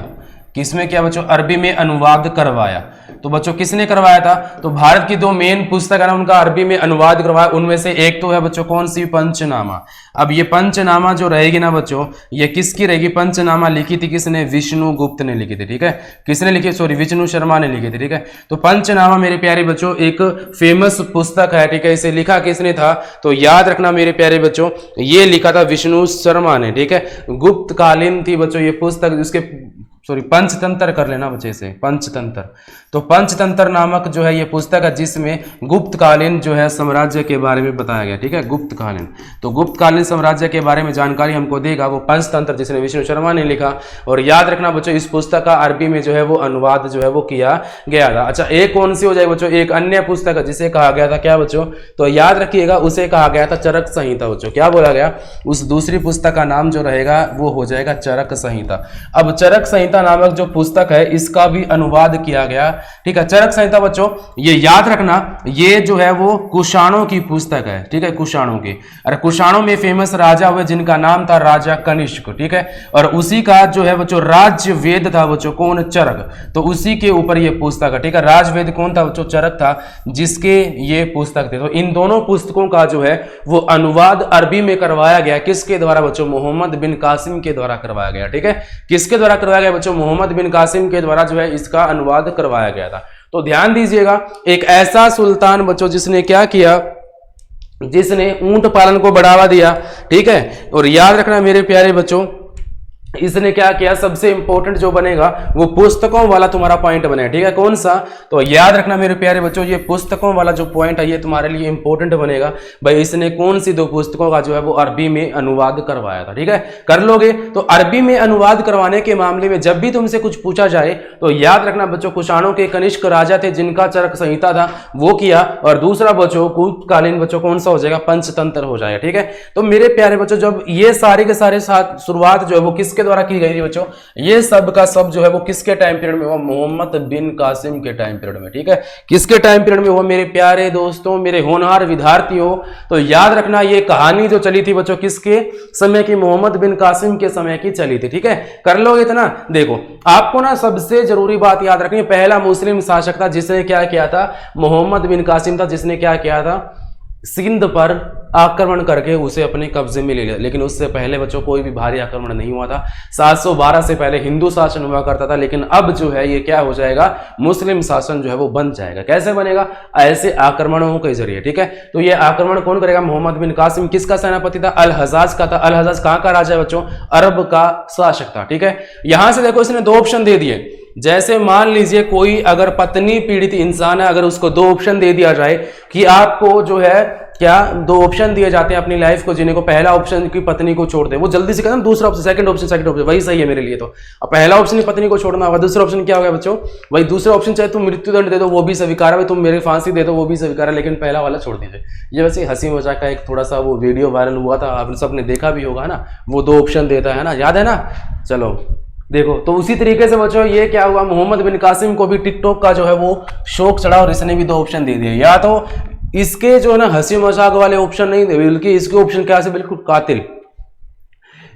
किसमें किया बच्चों, अरबी में अनुवाद करवाया। तो बच्चों किसने करवाया था, तो भारत की दो मेन पुस्तक है ना उनका अरबी में अनुवाद करवाया। उनमें से एक तो है बच्चों कौन सी, पंचनामा। अब ये पंचनामा जो रहेगी ना बच्चों, ये किसकी रहेगी, पंचनामा लिखी थी किसने, विष्णु गुप्त ने लिखी थी, ठीक है। किसने लिखी, सॉरी विष्णु शर्मा ने लिखी थी, ठीक है। तो पंचनामा मेरे प्यारे बच्चों एक फेमस पुस्तक है, ठीक है। इसे लिखा किसने था, तो याद रखना मेरे प्यारे बच्चों, ये लिखा था विष्णु शर्मा ने, ठीक है। गुप्त कालीन थी बच्चों ये पुस्तक, जिसके सॉरी पंचतंत्र कर लेना बच्चे से, पंचतंत्र। तो पंचतंत्र नामक जो है ये पुस्तक है जिसमें गुप्तकालीन जो है साम्राज्य के बारे में बताया गया, ठीक है, गुप्तकालीन। तो गुप्तकालीन साम्राज्य के बारे में जानकारी हमको देगा वो पंचतंत्र, जिसने विष्णु शर्मा ने लिखा। और याद रखना बच्चों इस पुस्तक का अरबी में जो है वो अनुवाद जो है वो किया गया था। अच्छा, एक कौन सी हो जाए बच्चों, एक अन्य पुस्तक है जिसे कहा गया था क्या बच्चों, तो याद रखिएगा उसे कहा गया था चरक संहिता बच्चों। क्या बोला गया, उस दूसरी पुस्तक का नाम जो रहेगा वो हो जाएगा चरक संहिता। अब चरक संहिता संहिता नामक जो पुस्तक है इसका भी अनुवाद किया गया। ठीक है, चरक संहिता बच्चों ये याद रखना, ये जो है वो कुषाणों की पुस्तक है। ठीक है, कुषाणों की, अरे कुषाणों में फेमस राजा हुए जिनका नाम था राजा कनिष्क। ठीक है, और उसी का जो है बच्चों राज्य वेद था बच्चों, कौन? चरक। तो उसी के ऊपर ये पुस्तक है। ठीक है, राजवेद कौन था बच्चों? चरक था, जिसके ये पुस्तक थे। तो इन दोनों पुस्तकों का जो है वो अनुवाद अरबी में करवाया गया। किसके द्वारा बच्चों? मोहम्मद बिन कासिम के द्वारा करवाया गया। ठीक है, किसके द्वारा करवाया गया बच्चों? मोहम्मद बिन कासिम के द्वारा जो है इसका अनुवाद करवाया गया था। तो ध्यान दीजिएगा, एक ऐसा सुल्तान बच्चों जिसने क्या किया, जिसने ऊंट पालन को बढ़ावा दिया। ठीक है, और याद रखना मेरे प्यारे बच्चों, इसने क्या किया, सबसे इंपॉर्टेंट जो बनेगा वो पुस्तकों वाला तुम्हारा पॉइंट बनेगा। ठीक है, कौन सा? तो याद रखना मेरे प्यारे बच्चों, ये पुस्तकों वाला जो पॉइंट है ये तुम्हारे लिए इंपॉर्टेंट बनेगा। भाई इसने कौन सी दो पुस्तकों का जो है वो अरबी में अनुवाद करवाया था। ठीक है, कर लोगे। तो अरबी में अनुवाद करवाने के मामले में जब भी तुमसे कुछ पूछा जाए तो याद रखना बच्चों, कुषाणों के कनिष्क राजा थे जिनका चरक संहिता था वो किया, और दूसरा बच्चों कूटकालीन बच्चों कौन सा हो जाएगा? पंचतंत्र हो जाएगा। ठीक है, तो मेरे प्यारे बच्चों जब ये सारे के सारे साथ शुरुआत जो है वो किसके द्वारा की गई थी बच्चों? ये सब का सब जो है वो किसके टाइम पीरियड में हुआ? मोहम्मद बिन कासिम के टाइम पीरियड में। ठीक है, किसके टाइम पीरियड में हुआ मेरे प्यारे दोस्तों, मेरे होनहार विद्यार्थियों? तो याद रखना ये कहानी जो चली थी बच्चों किसके समय की? मोहम्मद बिन कासिम के समय की चली थी। ठीक है, कर लोगे इतना। देखो आपको ना सबसे जरूरी बात याद रखनी, पहला मुस्लिम शासक था जिसने क्या किया था? मोहम्मद बिन कासिम था, जिसने क्या किया था? सिंध पर आक्रमण करके उसे अपने कब्जे में ले लिया। लेकिन उससे पहले बच्चों कोई भी भारी आक्रमण नहीं हुआ था। 712 से पहले हिंदू शासन हुआ करता था, लेकिन अब जो है ये क्या हो जाएगा? मुस्लिम शासन जो है वो बन जाएगा। कैसे बनेगा? ऐसे आक्रमणों के जरिए। ठीक है, तो ये आक्रमण कौन करेगा? मोहम्मद बिन कासिम। किसका सेनापति था? अल हजाज का था। अल हजाज कहां का राजा है बच्चों? अरब का शासक था। ठीक है, यहां से देखो इसने दो ऑप्शन दे दिए। जैसे मान लीजिए कोई अगर पत्नी पीड़ित इंसान है, अगर उसको दो ऑप्शन दे दिया जाए कि आपको जो है क्या दो ऑप्शन दिए जाते हैं अपनी लाइफ को जीने को, पहला ऑप्शन की पत्नी को छोड़ दे, वो जल्दी से कहता है दूसरा ऑप्शन, सेकंड ऑप्शन वही सही है मेरे लिए। तो अब पहला ऑप्शन पत्नी को छोड़ना होगा, दूसरा ऑप्शन क्या होगा बच्चों? वही दूसरा ऑप्शन चाहे तुम मृत्युदंड दे दो वो भी स्वीकार है, तुम मेरे फांसी दे दो वो भी स्वीकार है, लेकिन पहला वाला छोड़ दीजिए। ये वैसे हंसी मजाक का एक थोड़ा सा वो वीडियो वायरल हुआ था, आपने सबने देखा भी होगा ना, वो दो ऑप्शन देता है ना, याद है ना? चलो देखो, तो उसी तरीके से बच्चों ये क्या हुआ, मोहम्मद बिन कासिम को भी टिकटॉक का जो है वो शौक चढ़ा और इसने भी दो ऑप्शन दे दिए। या तो इसके जो है ना हंसी मजाक वाले ऑप्शन नहीं दे, बल्कि इसके ऑप्शन क्या से बिल्कुल कातिल।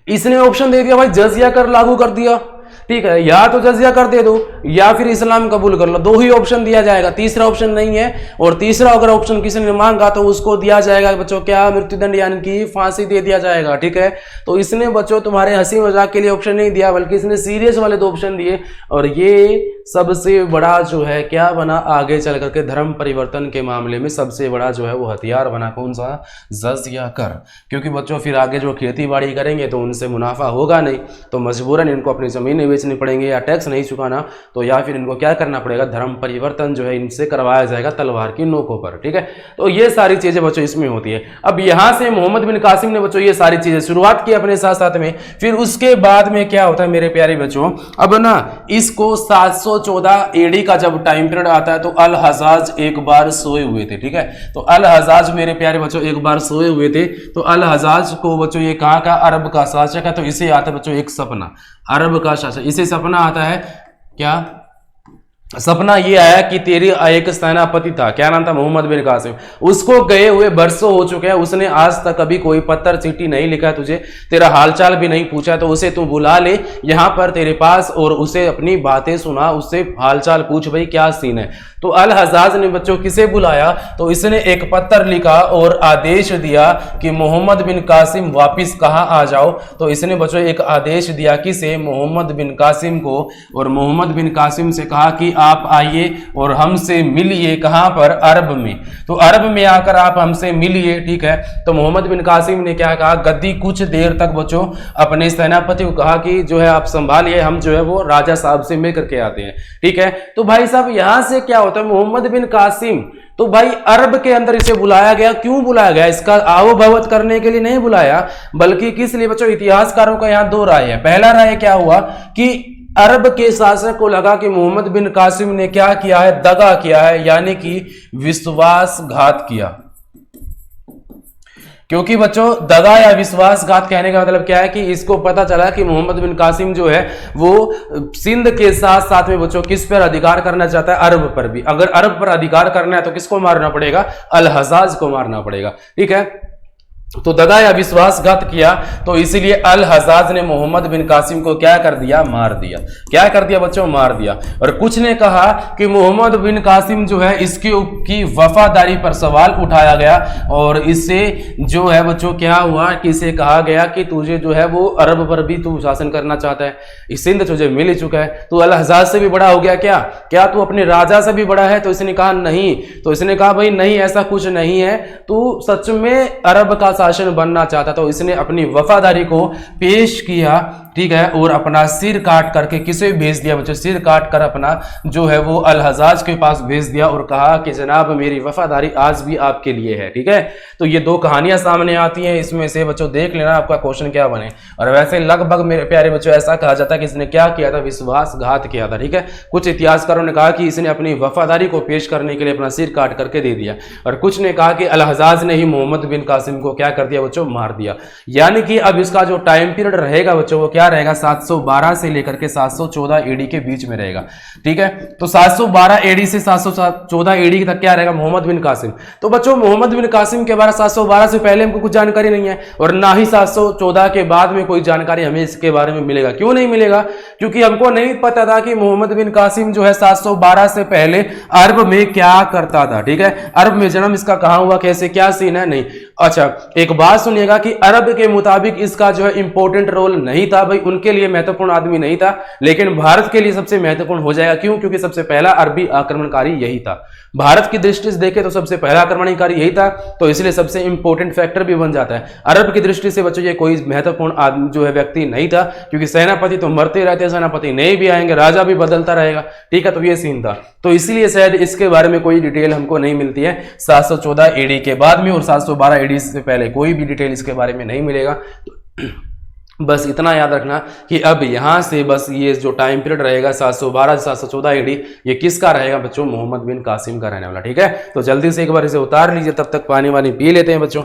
इसने ऑप्शन दे दिया भाई जजिया कर लागू कर दिया, ठीक है, या तो जजिया कर दे दो या फिर इस्लाम कबूल कर लो, दो ही ऑप्शन दिया जाएगा, तीसरा ऑप्शन नहीं है। और तीसरा अगर ऑप्शन किसी ने मांगा तो उसको दिया जाएगा बच्चों क्या, मृत्युदंड यानी कि फांसी दे दिया जाएगा। ठीक है, तो इसने बच्चों तुम्हारे हंसी मजाक के लिए ऑप्शन नहीं दिया, बल्कि इसने सीरियस वाले दो ऑप्शन दिए। और ये सबसे बड़ा जो है क्या बना, आगे चल करके धर्म परिवर्तन के मामले में सबसे बड़ा जो है वो हथियार बना, कौन सा? जजिया कर। क्योंकि बच्चों फिर आगे जो खेती बाड़ी करेंगे तो उनसे मुनाफा होगा नहीं, तो मजबूरन इनको अपनी जमीन बेचनी पड़ेंगे या टैक्स नहीं चुकाना, तो या फिर इनको क्या करना पड़ेगा, धर्म परिवर्तन जो है इनसे करवाया जाएगा तलवार की नोकों पर। ठीक है, तो ये सारी चीजें बच्चों इसमें होती है। अब यहां से मोहम्मद बिन कासिम ने बच्चों ये सारी चीजें शुरुआत की अपने साथ साथ में, फिर उसके बाद में क्या होता है मेरे प्यारे बच्चों, अब ना इसको 714 एडी का जब टाइम पीरियड आता है तो अल हजाज एक बार सोए हुए थे। ठीक है, तो अल हजाज मेरे प्यारे बच्चों एक बार सोए हुए थे, तो अल हजाज को बच्चों ये कहां का, अरब का शासक है, तो इसे आता है बच्चों एक सपना, अरब का शासक, इसे सपना आता है क्या, सपना ये आया कि तेरी एक सेनापति था, क्या नाम था, मोहम्मद बिन कासिम, उसको गए हुए बरसों हो चुके हैं, उसने आज तक कभी कोई पत्र चिट्ठी नहीं लिखा है तुझे, तेरा हालचाल भी नहीं पूछा, तो उसे तू बुला ले यहाँ पर तेरे पास और उसे अपनी बातें सुना, उससे हालचाल पूछ भाई क्या सीन है। तो अल हजाज ने बच्चों किसे बुलाया, तो इसने एक पत्र लिखा और आदेश दिया कि मोहम्मद बिन कासिम वापिस कहाँ आ जाओ। तो इसने बच्चों एक आदेश दिया किसे, मोहम्मद बिन कासिम को, और मोहम्मद बिन कासिम से कहा कि आप आइए और हमसे मिलिए, कहां पर, अरब में, तो अरब में आकर आप हमसे मिलिए। ठीक है, तो मोहम्मद बिन कासिम ने क्या कहा, गद्दी कुछ देर तक बच्चों अपने सेनापति को कहा कि जो है आप संभालिए, हम जो है वो राजा साहब से मिल करके आते हैं। ठीक है, तो भाई साहब यहां से क्या होता है, मोहम्मद बिन कासिम, तो भाई अरब के अंदर इसे बुलाया गया, क्यों बुलाया गया, इसका आवभगत करने के लिए नहीं बुलाया, बल्कि किस लिए बच्चों, इतिहासकारों का यहां दो राय है। पहला राय क्या हुआ कि अरब के शासक को लगा कि मोहम्मद बिन कासिम ने क्या किया है, दगा किया है, यानी कि विश्वासघात किया। क्योंकि बच्चों दगा या विश्वासघात कहने का मतलब क्या है कि इसको पता चला कि मोहम्मद बिन कासिम जो है वो सिंध के साथ साथ में बच्चों किस पर अधिकार करना चाहता है, अरब पर भी। अगर अरब पर अधिकार करना है तो किसको मारना पड़ेगा, अल हजाज को मारना पड़ेगा, ठीक है। तो दगा या विश्वासघात किया तो इसीलिए अल हजाज ने मोहम्मद बिन कासिम को क्या कर दिया, मार दिया। क्या कर दिया बच्चों, मार दिया। और कुछ ने कहा कि मोहम्मद बिन कासिम जो है की वफादारी पर सवाल उठाया गया और इससे जो है बच्चों क्या हुआ कि इसे कहा गया कि तुझे जो है वो अरब पर भी तू शासन करना चाहता है, इस सिंध तुझे मिल ही चुका है, तू अल हजाज से भी बड़ा हो गया क्या, क्या तू अपने राजा से भी बड़ा है। तो इसने कहा नहीं। तो इसने कहा भाई नहीं, ऐसा कुछ नहीं है, तू सच में अरब का शासन बनना चाहता। तो इसने अपनी वफादारी को पेश किया, ठीक है, और अपना सिर काट करके किसे भेज दिया बच्चों, सिर काट कर अपना जो है वो अल हजाज के पास भेज दिया और कहा कि जनाब मेरी वफादारी आज भी आपके लिए है, ठीक है। तो ये दो कहानियां सामने आती हैं, इसमें से बच्चों देख लेना आपका क्वेश्चन क्या बने। और वैसे लगभग मेरे प्यारे बच्चों ऐसा कहा जाता है कि इसने क्या किया था, विश्वासघात किया था, ठीक है। कुछ इतिहासकारों ने कहा कि इसने अपनी वफादारी को पेश करने के लिए अपना सिर काट करके दे दिया, और कुछ ने कहा कि अल हजाज ने ही मोहम्मद बिन कासिम को क्या कर दिया बच्चों, मार दिया। यानी कि अब इसका जो टाइम पीरियड रहेगा बच्चों वो क्या रहेगा, 712 से लेकर के 714 एडी के बीच में रहेगा, ठीक है। तो 712 एडी से 714 एडी तक क्या रहेगा, मोहम्मद बिन कासिम। तो बच्चों मोहम्मद बिन कासिम के बारे 712 से पहले हमको कुछ जानकारी नहीं है और ना ही 714 के बाद में कोई जानकारी हमें इसके बारे में मिलेगा। क्यों नहीं मिलेगा, क्योंकि हमको नहीं पता था कि मोहम्मद बिन कासिम जो है 712 से पहले अरब में क्या करता था, ठीक है। अरब में जन्म इसका कहां हुआ, कैसे, क्या सीन है, नहीं। अच्छा एक बात सुनिएगा कि अरब के मुताबिक इसका जो है इंपॉर्टेंट रोल नहीं था भाई, उनके लिए महत्वपूर्ण आदमी नहीं था, लेकिन भारत के लिए सबसे महत्वपूर्ण हो जाएगा। क्यों, क्योंकि सबसे पहला अरबी आक्रमणकारी यही था। भारत की दृष्टि से देखें तो सबसे पहला आक्रमणकारी यही था, तो इसलिए सबसे इंपॉर्टेंट फैक्टर भी बन जाता है। अरब की दृष्टि से बच्चों ये कोई महत्वपूर्ण आदमी जो है व्यक्ति नहीं था, क्योंकि सेनापति तो मरते रहते हैं, सेनापति नए भी आएंगे, राजा भी बदलता रहेगा, ठीक है। तो ये सीन था, तो इसलिए शायद इसके बारे में कोई डिटेल हमको नहीं मिलती है 714 एडी के बाद में, और 712 एडी से पहले कोई भी डिटेल इसके बारे में नहीं मिलेगा। तो बस इतना याद रखना कि अब यहां से बस ये जो टाइम पीरियड रहेगा 712 से 714 एडी, ये किसका रहेगा बच्चों, मोहम्मद बिन कासिम का रहने वाला, ठीक है। तो जल्दी से एक बार इसे उतार लीजिए, तब तक पानी वानी पी लेते हैं बच्चों।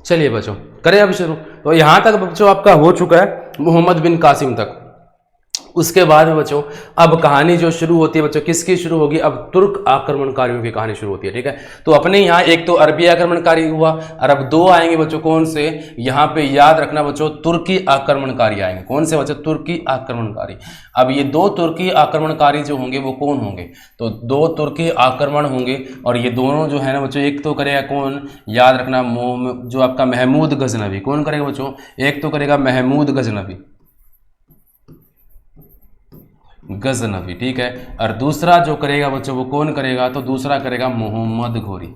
चलिए बच्चों करें अब शुरू। तो यहां तक बच्चों आपका हो चुका है मोहम्मद बिन कासिम तक। उसके बाद में बच्चों अब कहानी जो शुरू होती है बच्चों किसकी शुरू होगी, अब तुर्क आक्रमणकारियों की कहानी शुरू होती है, ठीक है। तो अपने यहाँ एक तो अरबी आक्रमणकारी हुआ, और अब दो आएंगे बच्चों, कौन से, यहाँ पे याद रखना बच्चों, तुर्की आक्रमणकारी आएंगे। कौन से बच्चों, तुर्की आक्रमणकारी। अब ये दो तुर्की आक्रमणकारी जो होंगे वो कौन होंगे, तो दो तुर्की आक्रमण होंगे, और ये दोनों जो है ना बच्चों, एक तो करेगा कौन, याद रखना, जो आपका महमूद गजनवी। कौन करेगा बच्चों, एक तो करेगा महमूद गजनवी, गजनवी, ठीक है। और दूसरा जो करेगा बच्चों वो कौन करेगा, तो दूसरा करेगा मोहम्मद गोरी।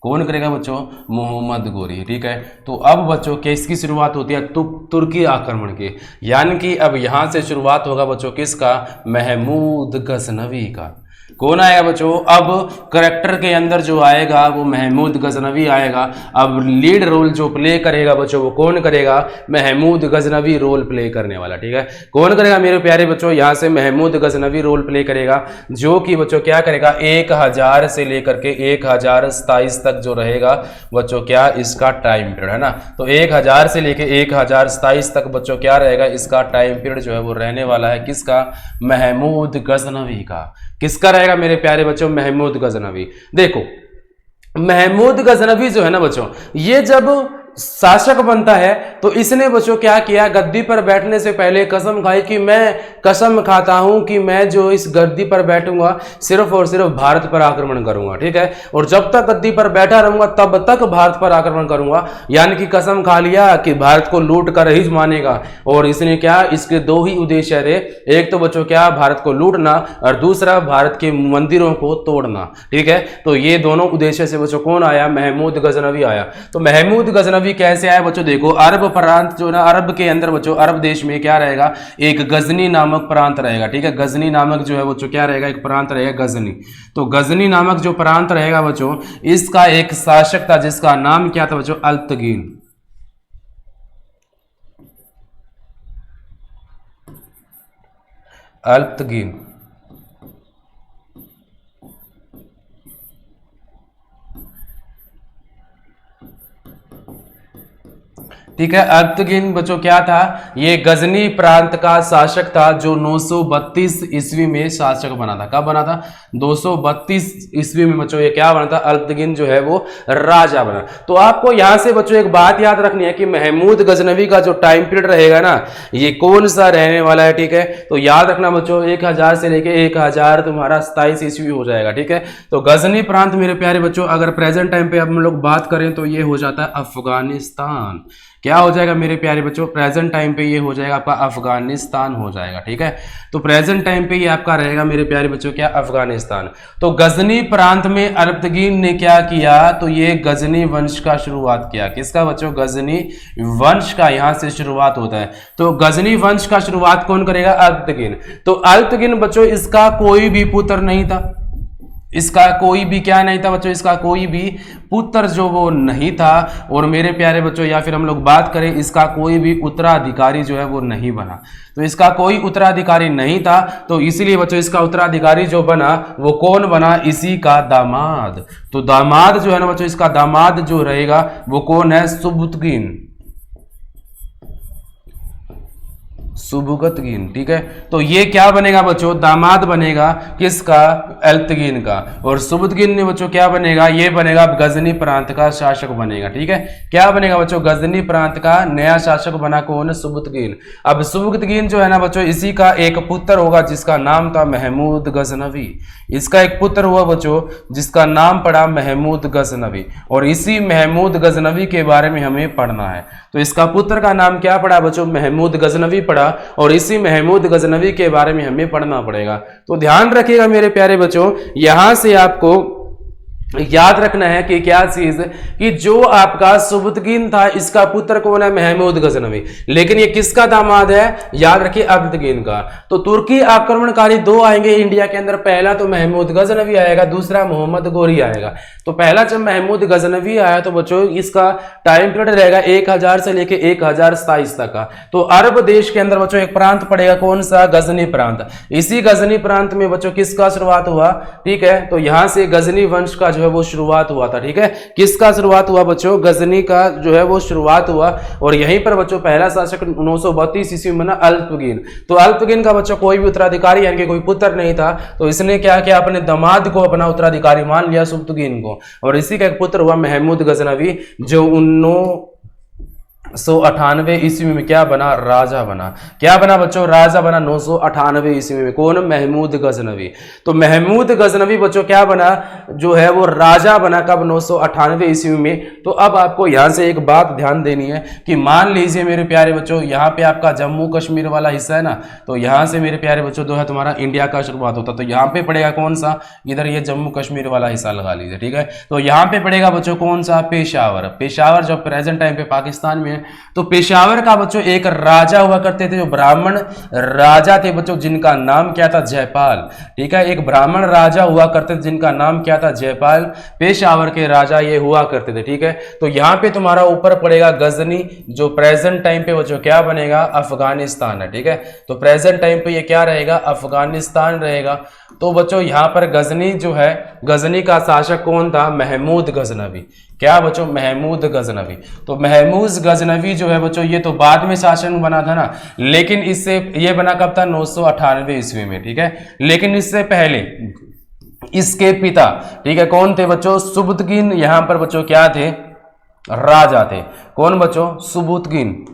कौन करेगा बच्चों, मोहम्मद गोरी, ठीक है। तो अब बच्चों किसकी शुरुआत होती है, तुर्की आक्रमण की, यानी कि अब यहां से शुरुआत होगा बच्चों किसका, महमूद गजनवी का। कौन आएगा बच्चों, अब करेक्टर के अंदर जो आएगा वो महमूद गजनवी आएगा। अब लीड रोल जो प्ले करेगा बच्चों वो कौन करेगा, महमूद गजनवी रोल प्ले करने वाला, ठीक है। कौन करेगा मेरे प्यारे बच्चों, यहाँ से महमूद गजनवी रोल प्ले करेगा, जो कि बच्चों क्या करेगा, 1000 से लेकर के 1027 तक जो रहेगा बच्चों क्या इसका टाइम पीरियड है ना। तो 1000 से लेकर 1027 तक बच्चों क्या रहेगा, इसका टाइम पीरियड जो है वो रहने वाला है किसका, महमूद गजनवी का। किसका रहेगा मेरे प्यारे बच्चों, महमूद गजनवी। देखो महमूद गजनवी जो है ना बच्चों, ये जब शासक बनता है तो इसने बच्चों क्या किया, गद्दी पर बैठने से पहले कसम खाई कि मैं कसम खाता हूं कि मैं जो इस गद्दी पर बैठूंगा सिर्फ और सिर्फ भारत पर आक्रमण करूंगा, ठीक है, और जब तक गद्दी पर बैठा रहूंगा तब तक भारत पर आक्रमण करूंगा। यानी कि कसम खा लिया कि भारत को लूट कर ही मानेगा। और इसने क्या, इसके दो ही उद्देश्य थे, एक तो बच्चों क्या भारत को लूटना और दूसरा भारत के मंदिरों को तोड़ना, ठीक है। तो ये दोनों उद्देश्य से बच्चों कौन आया, महमूद गजनवी आया। तो महमूद गजनवी कैसे आया बच्चों, देखो अरब प्रांत जो ना, अरब के अंदर बच्चों, अरब देश में क्या रहेगा, एक गजनी नामक प्रांत रहेगा, ठीक है। गजनी नामक जो है बच्चों क्या रहेगा, एक प्रांत रहेगा गजनी। तो गजनी नामक जो प्रांत रहेगा बच्चों, इसका एक शासक था जिसका नाम क्या था बच्चों, अल्तगीन। अल्तगीन, ठीक है। अल्तगीन बच्चों क्या था, ये गजनी प्रांत का शासक था जो 932 ईस्वी में शासक बना था। कब बना था, 232 ईस्वी में बच्चों ये क्या बना था, अल्तगीन जो है वो राजा बना। तो आपको यहां से बच्चों एक बात याद रखनी है कि महमूद गजनवी का जो टाइम पीरियड रहेगा ना, ये कौन सा रहने वाला है, ठीक है। तो याद रखना बच्चों 1000 से लेके 1000 तुम्हारा 27 ईस्वी हो जाएगा, ठीक है। तो गजनी प्रांत मेरे प्यारे बच्चों अगर प्रेजेंट टाइम पे हम लोग बात करें तो ये हो जाता है अफगानिस्तान। क्या हो जाएगा मेरे प्यारे बच्चों, प्रेजेंट टाइम पे ये हो जाएगा आपका अफगानिस्तान हो जाएगा, ठीक है। तो प्रेजेंट टाइम पे ये आपका रहेगा मेरे प्यारे बच्चों क्या, अफगानिस्तान। तो गजनी प्रांत में अल्तगीन ने क्या किया, तो ये गजनी वंश का शुरुआत किया। किसका बच्चों, गजनी वंश का, यहां से शुरुआत होता है। तो गजनी वंश का शुरुआत कौन करेगा, अल्तगीन। तो अल्तगीन बच्चों इसका कोई भी पुत्र नहीं था, इसका कोई भी क्या नहीं था बच्चों, इसका कोई भी पुत्र जो वो नहीं था। और मेरे प्यारे बच्चों या फिर हम लोग बात करें इसका कोई भी उत्तराधिकारी जो है वो नहीं बना। तो इसका कोई उत्तराधिकारी नहीं था, तो इसीलिए बच्चों इसका उत्तराधिकारी जो बना वो कौन बना, इसी का दामाद। तो दामाद जो है ना बच्चों, इसका दामाद जो रहेगा वो कौन है, सुबुतगीन, सुबुगतगीन, ठीक है। तो ये क्या बनेगा बच्चों, दामाद बनेगा किसका, अल्तगीन का। और सुबुतगीन ने बच्चों क्या बनेगा, ये बनेगा गजनी प्रांत का शासक बनेगा, ठीक है। क्या बनेगा बच्चों, गजनी प्रांत का नया शासक बना कौन, सुबुतगीन। अब सुबुतगीन जो है ना बच्चों, इसी का एक पुत्र होगा जिसका नाम था महमूद गजनवी। इसका एक पुत्र हुआ बच्चों जिसका नाम पड़ा महमूद गजनवी। और इसी महमूद गजनवी के बारे में हमें पढ़ना है। तो इसका पुत्र का नाम क्या पड़ा बच्चों, महमूद गजनवी पड़ा। और इसी महमूद गजनवी के बारे में हमें पढ़ना पड़ेगा। तो ध्यान रखिएगा मेरे प्यारे बच्चों, यहां से आपको याद रखना है कि क्या चीज, कि जो आपका सुबुतगीन था इसका पुत्र कौन है, महमूद गजनवी। लेकिन ये किसका दामाद है, याद रखिए अल्तगीन का। तो तुर्की आक्रमणकारी दो आएंगे इंडिया के अंदर, पहला तो महमूद गजनवी आएगा, दूसरा मोहम्मद गोरी आएगा। तो पहला जब महमूद गजनवी आया तो बच्चों इसका टाइम पीरियड रहेगा 1000 से लेके 1027 तक का। तो अरब देश के अंदर बच्चों एक प्रांत पड़ेगा, कौन सा, गजनी प्रांत। इसी गजनी प्रांत में बच्चों किसका शुरुआत हुआ, ठीक है। तो यहां से गजनी वंश का है वो शुरुआत हुआ था, ठीक है। किसका शुरुआत हुआ बच्चों, गजनी का जो है वो शुरुआत हुआ। और यहीं पर बच्चों पहला शासक 932 ईस्वी में ना अल्तगीन। तो अल्तगीन का बच्चों कोई भी उत्तराधिकारी यानी कि कोई पुत्र नहीं था, तो इसने क्या किया, अपने दामाद को अपना उत्तराधिकारी मान लिया, सुबुतगीन को। और इसी का एक पुत्र हुआ महमूद गजनवी जो 998 ईस्वी में क्या बना, राजा बना। क्या बना बच्चों, राजा बना 998 ईस्वी में। कौन, महमूद गजनवी। तो महमूद गजनवी बच्चों क्या बना, जो है वो राजा बना, कब, 998 ईस्वी में। तो अब आपको यहां से एक बात ध्यान देनी है कि मान लीजिए मेरे प्यारे बच्चों यहाँ पे आपका जम्मू कश्मीर वाला हिस्सा है ना, तो यहां से मेरे प्यारे बच्चों जो है तुम्हारा इंडिया का शुरुआत होता, तो यहाँ पे पड़ेगा कौन सा, इधर ये जम्मू कश्मीर वाला हिस्सा लगा लीजिए, ठीक है। तो यहाँ पे पड़ेगा बच्चों कौन सा, पेशावर। पेशावर जो प्रेजेंट टाइम पे पाकिस्तान में, तो पेशावर का बच्चों एक राजा हुआ करते थे, जो ब्राह्मण राजा थे बच्चों, जिनका नाम क्या था, जयपाल, ठीक है। एक ब्राह्मण राजा हुआ करते थे जिनका नाम क्या था, जयपाल। पेशावर के राजा ये हुआ करते थे, ठीक है। तो यहां पे तुम्हारा ऊपर पड़ेगा गजनी, जो प्रेजेंट टाइम पे बच्चों क्या बनेगा, अफगानिस्तान है, ठीक है। तो प्रेजेंट टाइम पे ये क्या रहेगा, अफगानिस्तान रहेगा। तो बच्चों यहां पर गजनी जो है, गजनी का शासक कौन था, महमूद गजनवी। क्या बच्चों, महमूद गजनवी। तो महमूद गजनवी जो है बच्चों ये तो बाद में शासन बना था ना, लेकिन इससे ये बना कब था, 998 ईस्वी में, ठीक है। लेकिन इससे पहले इसके पिता, ठीक है, कौन थे बच्चों, सुबुतगीन। यहां पर बच्चों क्या थे, राजा थे। कौन बच्चों? सुबुतगिन।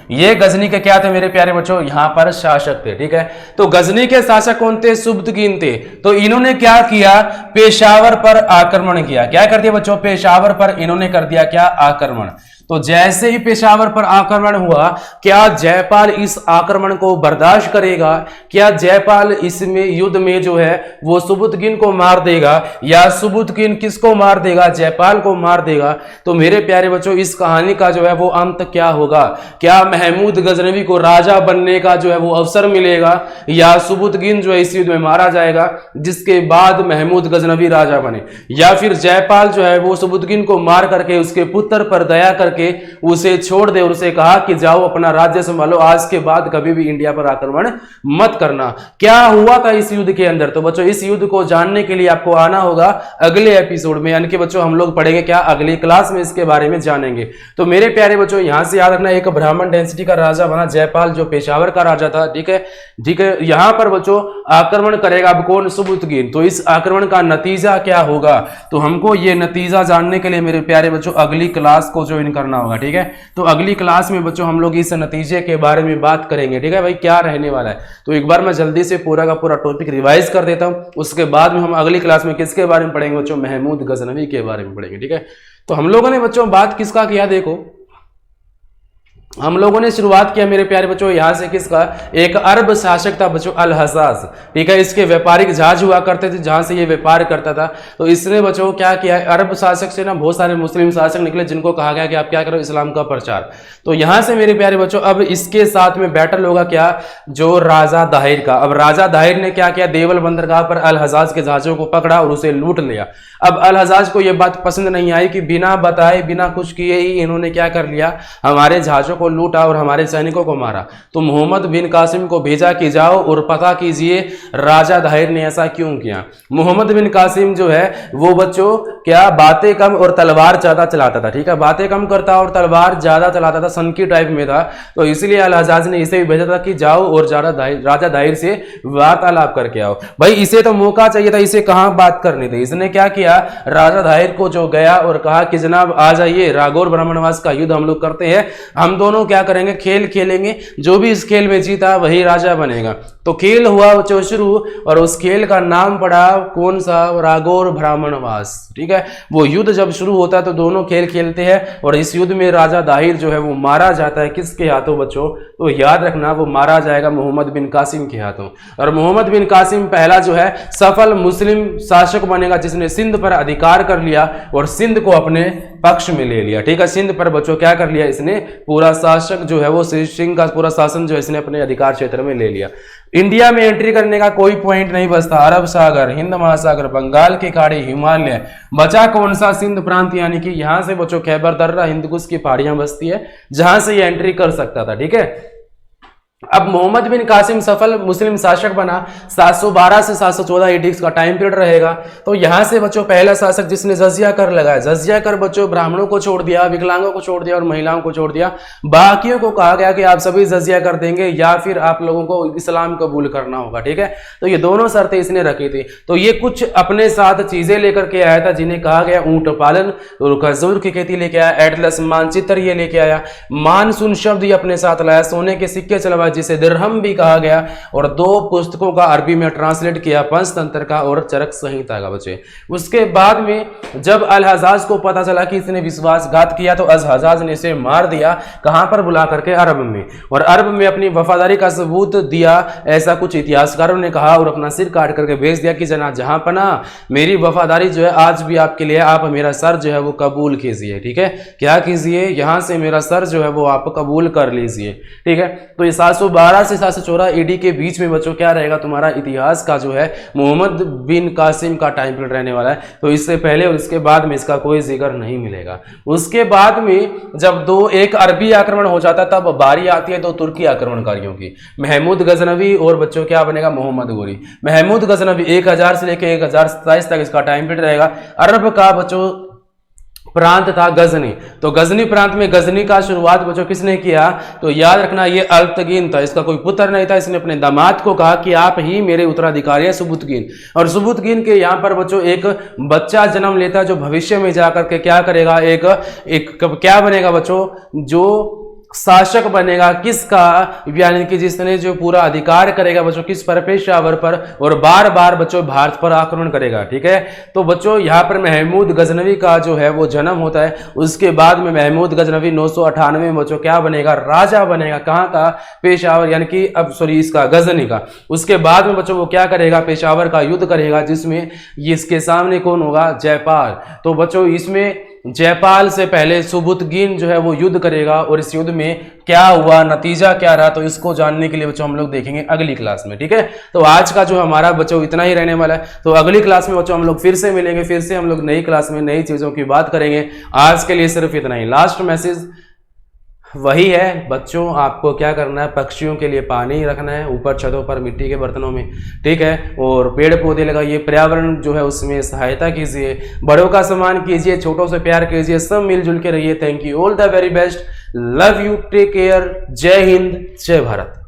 ये गजनी के क्या थे मेरे प्यारे बच्चों? यहां पर शासक थे। ठीक है, तो गजनी के शासक कौन थे? सुबुतगिन थे। तो इन्होंने क्या किया? पेशावर पर आक्रमण किया। क्या कर दिया बच्चों? पेशावर पर इन्होंने कर दिया क्या? आक्रमण। तो जैसे ही पेशावर पर आक्रमण हुआ, क्या जयपाल इस आक्रमण को बर्दाश्त करेगा? क्या जयपाल इसमें युद्ध में जो है वो सुबुतगिन को मार देगा, या सुबुतगिन किसको मार देगा? जयपाल को मार देगा। तो मेरे प्यारे बच्चों, इस कहानी का जो है वो अंत क्या होगा? क्या महमूद गजनवी को राजा बनने का जो है वो अवसर मिलेगा, या सुबुतगिन जो है इस युद्ध में मारा जाएगा जिसके बाद महमूद गजनवी राजा बने, या फिर जयपाल जो है वो सुबुतगिन को मार करके उसके पुत्र पर दया करके उसे छोड़ दे और उसे कहा कि जाओ अपना राज्य संभालो, आज के बाद कभी भी इंडिया पर आक्रमण मत करना। क्या हुआ था इस युद्ध के अंदर? तो बच्चों इस युद्ध को जानने के लिए आपको आना होगा अगले एपिसोड में, यानी कि बच्चों हम लोग पढ़ेंगे क्या? अगली क्लास में इसके बारे में जानेंगे। तो मेरे प्यारे बच्चों यहां से याद रखना, एक ब्राह्मण डेंसिटी का राजा बना जयपाल, जो पेशावर का राजा था। ठीक है, ठीक है। यहां पर बच्चों आक्रमण करेगा अब कौन? सुबुतगिन। तो इस आक्रमण का नतीजा क्या होगा? तो हमको ये नतीजा जानने के लिए मेरे प्यारे बच्चों अगली क्लास को ज्वाइन करना होगा। ठीक है, तो अगली क्लास में बच्चों हम लोग इस नतीजे के बारे में बात करेंगे। ठीक है भाई, क्या रहने वाला है? तो एक बार मैं जल्दी से पूरा का पूरा टॉपिक रिवाइज कर देता हूं, उसके बाद में हम अगली क्लास में किसके बारे में पढ़ेंगे बच्चों? महमूद गजनवी के बारे में पढ़ेंगे। ठीक है, तो हम लोगों ने बच्चों बात किसका किया? देखो, हम लोगों ने शुरुआत किया मेरे प्यारे बच्चों यहां से किसका? एक अरब शासक था बच्चों, अल हजाज। ठीक है, इसके व्यापारिक जहाज हुआ करते थे जहां से ये व्यापार करता था। तो इसने बच्चों क्या किया? अरब शासक से ना बहुत सारे मुस्लिम शासक निकले जिनको कहा गया कि आप क्या करो? इस्लाम का प्रचार। तो यहां से मेरे प्यारे बच्चों अब इसके साथ में बैटल होगा क्या? जो राजा दाहिर का। अब राजा दाहिर ने क्या किया? देवल बंदरगाह पर अल हजाज के जहाजों को पकड़ा और उसे लूट लिया। अब अल हजाज को यह बात पसंद नहीं आई कि बिना बताए बिना कुछ किए ही इन्होंने क्या कर लिया? हमारे जहाजों को लूटा और हमारे सैनिकों को मारा। तो मोहम्मद बिन कासिम को भेजा कि जाओ और पता कीजिए राजा दाहिर ने ऐसा क्यों किया। मोहम्मद बिन कासिम जो है वो बच्चों क्या बातें कम और तलवार ज्यादा चलाता था। ठीक है, बातें कम करता और तलवार ज्यादा चलाता था, सनकी टाइप में था। तो इसलिए अल हजाज ने इसे भी भेजा था कि जाओ और राजा दाहिर से वार्तालाप करके आओ। भाई इसे तो मौका चाहिए था, इसे कहां बात करनी थी। इसने क्या किया? राजा दाहिर को जो गया और कहा कि जनाब आ जाइए, रागौर ब्राह्मणवास का युद्ध हम लोग करते हैं, हम दोनों क्या करेंगे? खेल खेलेंगे, जो भी इस खेल में जीता वही राजा बनेगा। तो खेल हुआ बच्चों शुरू, और उस खेल का नाम पड़ा कौन सा? रागौर ब्राह्मणवास। ठीक है, वो युद्ध जब शुरू होता है तो दोनों खेल खेलते हैं, और इस युद्ध में राजा दाहिर जो है वो मारा जाता है। किसके हाथों बच्चों? तो याद रखना वो मारा जाएगा मोहम्मद बिन कासिम के हाथों। और मोहम्मद बिन कासिम पहला जो है सफल मुस्लिम शासक बनेगा जिसने सिंध पर अधिकार कर लिया और सिंध को अपने पक्ष में ले लिया। ठीक है, सिंध पर बच्चों क्या कर लिया? इसने पूरा शासक जो है वो सिंह का पूरा शासन जो है इसने अपने अधिकार क्षेत्र में ले लिया। इंडिया में एंट्री करने का कोई पॉइंट नहीं बचता। अरब सागर, हिंद महासागर, बंगाल की खाड़ी, हिमालय, बचा कौन सा? सिंध प्रांत, यानी कि यहां से बच्चों खैबर दर्रा, हिंदकुश की पहाड़ियां बसती है जहां से ये एंट्री कर सकता था। ठीक है, अब मोहम्मद बिन कासिम सफल मुस्लिम शासक बना। 712 से 714 ईडी का टाइम पीरियड रहेगा। तो यहां से बच्चों पहला शासक जिसने जजिया कर लगाया, जजिया कर बच्चों ब्राह्मणों को छोड़ दिया, विकलांगों को छोड़ दिया और महिलाओं को छोड़ दिया। बाकियों को कहा गया कि आप सभी जजिया कर देंगे या फिर आप लोगों को इस्लाम कबूल करना होगा। ठीक है, तो ये दोनों शर्तें इसने रखी थी। तो ये कुछ अपने साथ चीजें लेकर के आया था जिन्हें कहा गया ऊंट पालन, खजूर की खेती लेके आया, एटलस मानचित्र ये लेके आया, मानसून शब्द ये अपने साथ लाया, सोने के सिक्के चलवाए जिसे दिरहम भी कहा गया, और 2 पुस्तकों का अरबी में ट्रांसलेट किया, पंचतंत्र का और चरक संहिता का बच्चे। उसके बाद में जब अल हजाज को पता चला कि इसने विश्वासघात किया तो अल हजाज ने इसे मार दिया। कहां पर? बुला करके अरब में, और अरब में अपनी वफादारी का सबूत दिया, ऐसा कुछ इतिहासकारों ने कहा, और अपना सिर काट करके भेज दिया कि जना जहां पना मेरी वफादारी जो है आज भी आपके लिए, आप मेरा सर जो है वो कबूल कीजिए। ठीक है, क्या कीजिए? यहां से मेरा सर जो है वो आप कबूल कर लीजिए। ठीक है, तो ये 712 से 714 ईडी के बीच में बच्चों क्या रहेगा? तुम्हारा इतिहास का जो है मोहम्मद बिन कासिम का टाइम पीरियड रहने वाला है। तो इससे पहले और इसके बाद में इसका कोई जिक्र नहीं मिलेगा। उसके बाद में जब एक अरबी आक्रमण हो जाता है तब बारी आती है 2 तुर्की आक्रमणकारियों की, महमूद गजनवी और बच्चों क्या बनेगा? मोहम्मद गोरी। महमूद गजनवी 1000 से लेकर 1027 तक इसका टाइम पीरियड रहेगा। अरब का बच्चों प्रांत था गजनी। तो गजनी प्रांत में गजनी का शुरुआत बच्चों किसने किया? तो याद रखना ये अल्तगीन था, इसका कोई पुत्र नहीं था। इसने अपने दामाद को कहा कि आप ही मेरे उत्तराधिकारी हैं सुबुतगीन। और सुबुतगीन के यहाँ पर बच्चों एक बच्चा जन्म लेता है जो भविष्य में जाकर के क्या करेगा, एक क्या बनेगा बच्चों, जो शासक बनेगा किसका, यानी कि जिसने जो पूरा अधिकार करेगा बच्चों किस पर, पेशावर पर, और बार बार बच्चों भारत पर आक्रमण करेगा। ठीक है, तो बच्चों यहाँ पर महमूद गजनवी का जो है वो जन्म होता है। उसके बाद में महमूद गजनवी 998 में बच्चों क्या बनेगा, राजा बनेगा। कहाँ का? पेशावर, यानी कि अब सॉरी इसका गजनी का। उसके बाद में बच्चों वो क्या करेगा, पेशावर का युद्ध करेगा, जिसमें इसके सामने कौन होगा, जयपाल। तो बच्चों इसमें जयपाल से पहले सुबुतगीन जो है वो युद्ध करेगा, और इस युद्ध में क्या हुआ, नतीजा क्या रहा, तो इसको जानने के लिए बच्चों हम लोग देखेंगे अगली क्लास में। ठीक है, तो आज का जो हमारा बच्चों इतना ही रहने वाला है। तो अगली क्लास में बच्चों हम लोग फिर से मिलेंगे, फिर से हम लोग नई क्लास में नई चीजों की बात करेंगे। आज के लिए सिर्फ इतना ही। लास्ट मैसेज वही है बच्चों, आपको क्या करना है, पक्षियों के लिए पानी रखना है ऊपर छतों पर मिट्टी के बर्तनों में। ठीक है, और पेड़ पौधे लगाइए, पर्यावरण जो है उसमें सहायता कीजिए, बड़ों का सम्मान कीजिए, छोटों से प्यार कीजिए, सब मिलजुल के रहिए। Thank you, all the very best, love you, take care, जय हिंद, जय भारत।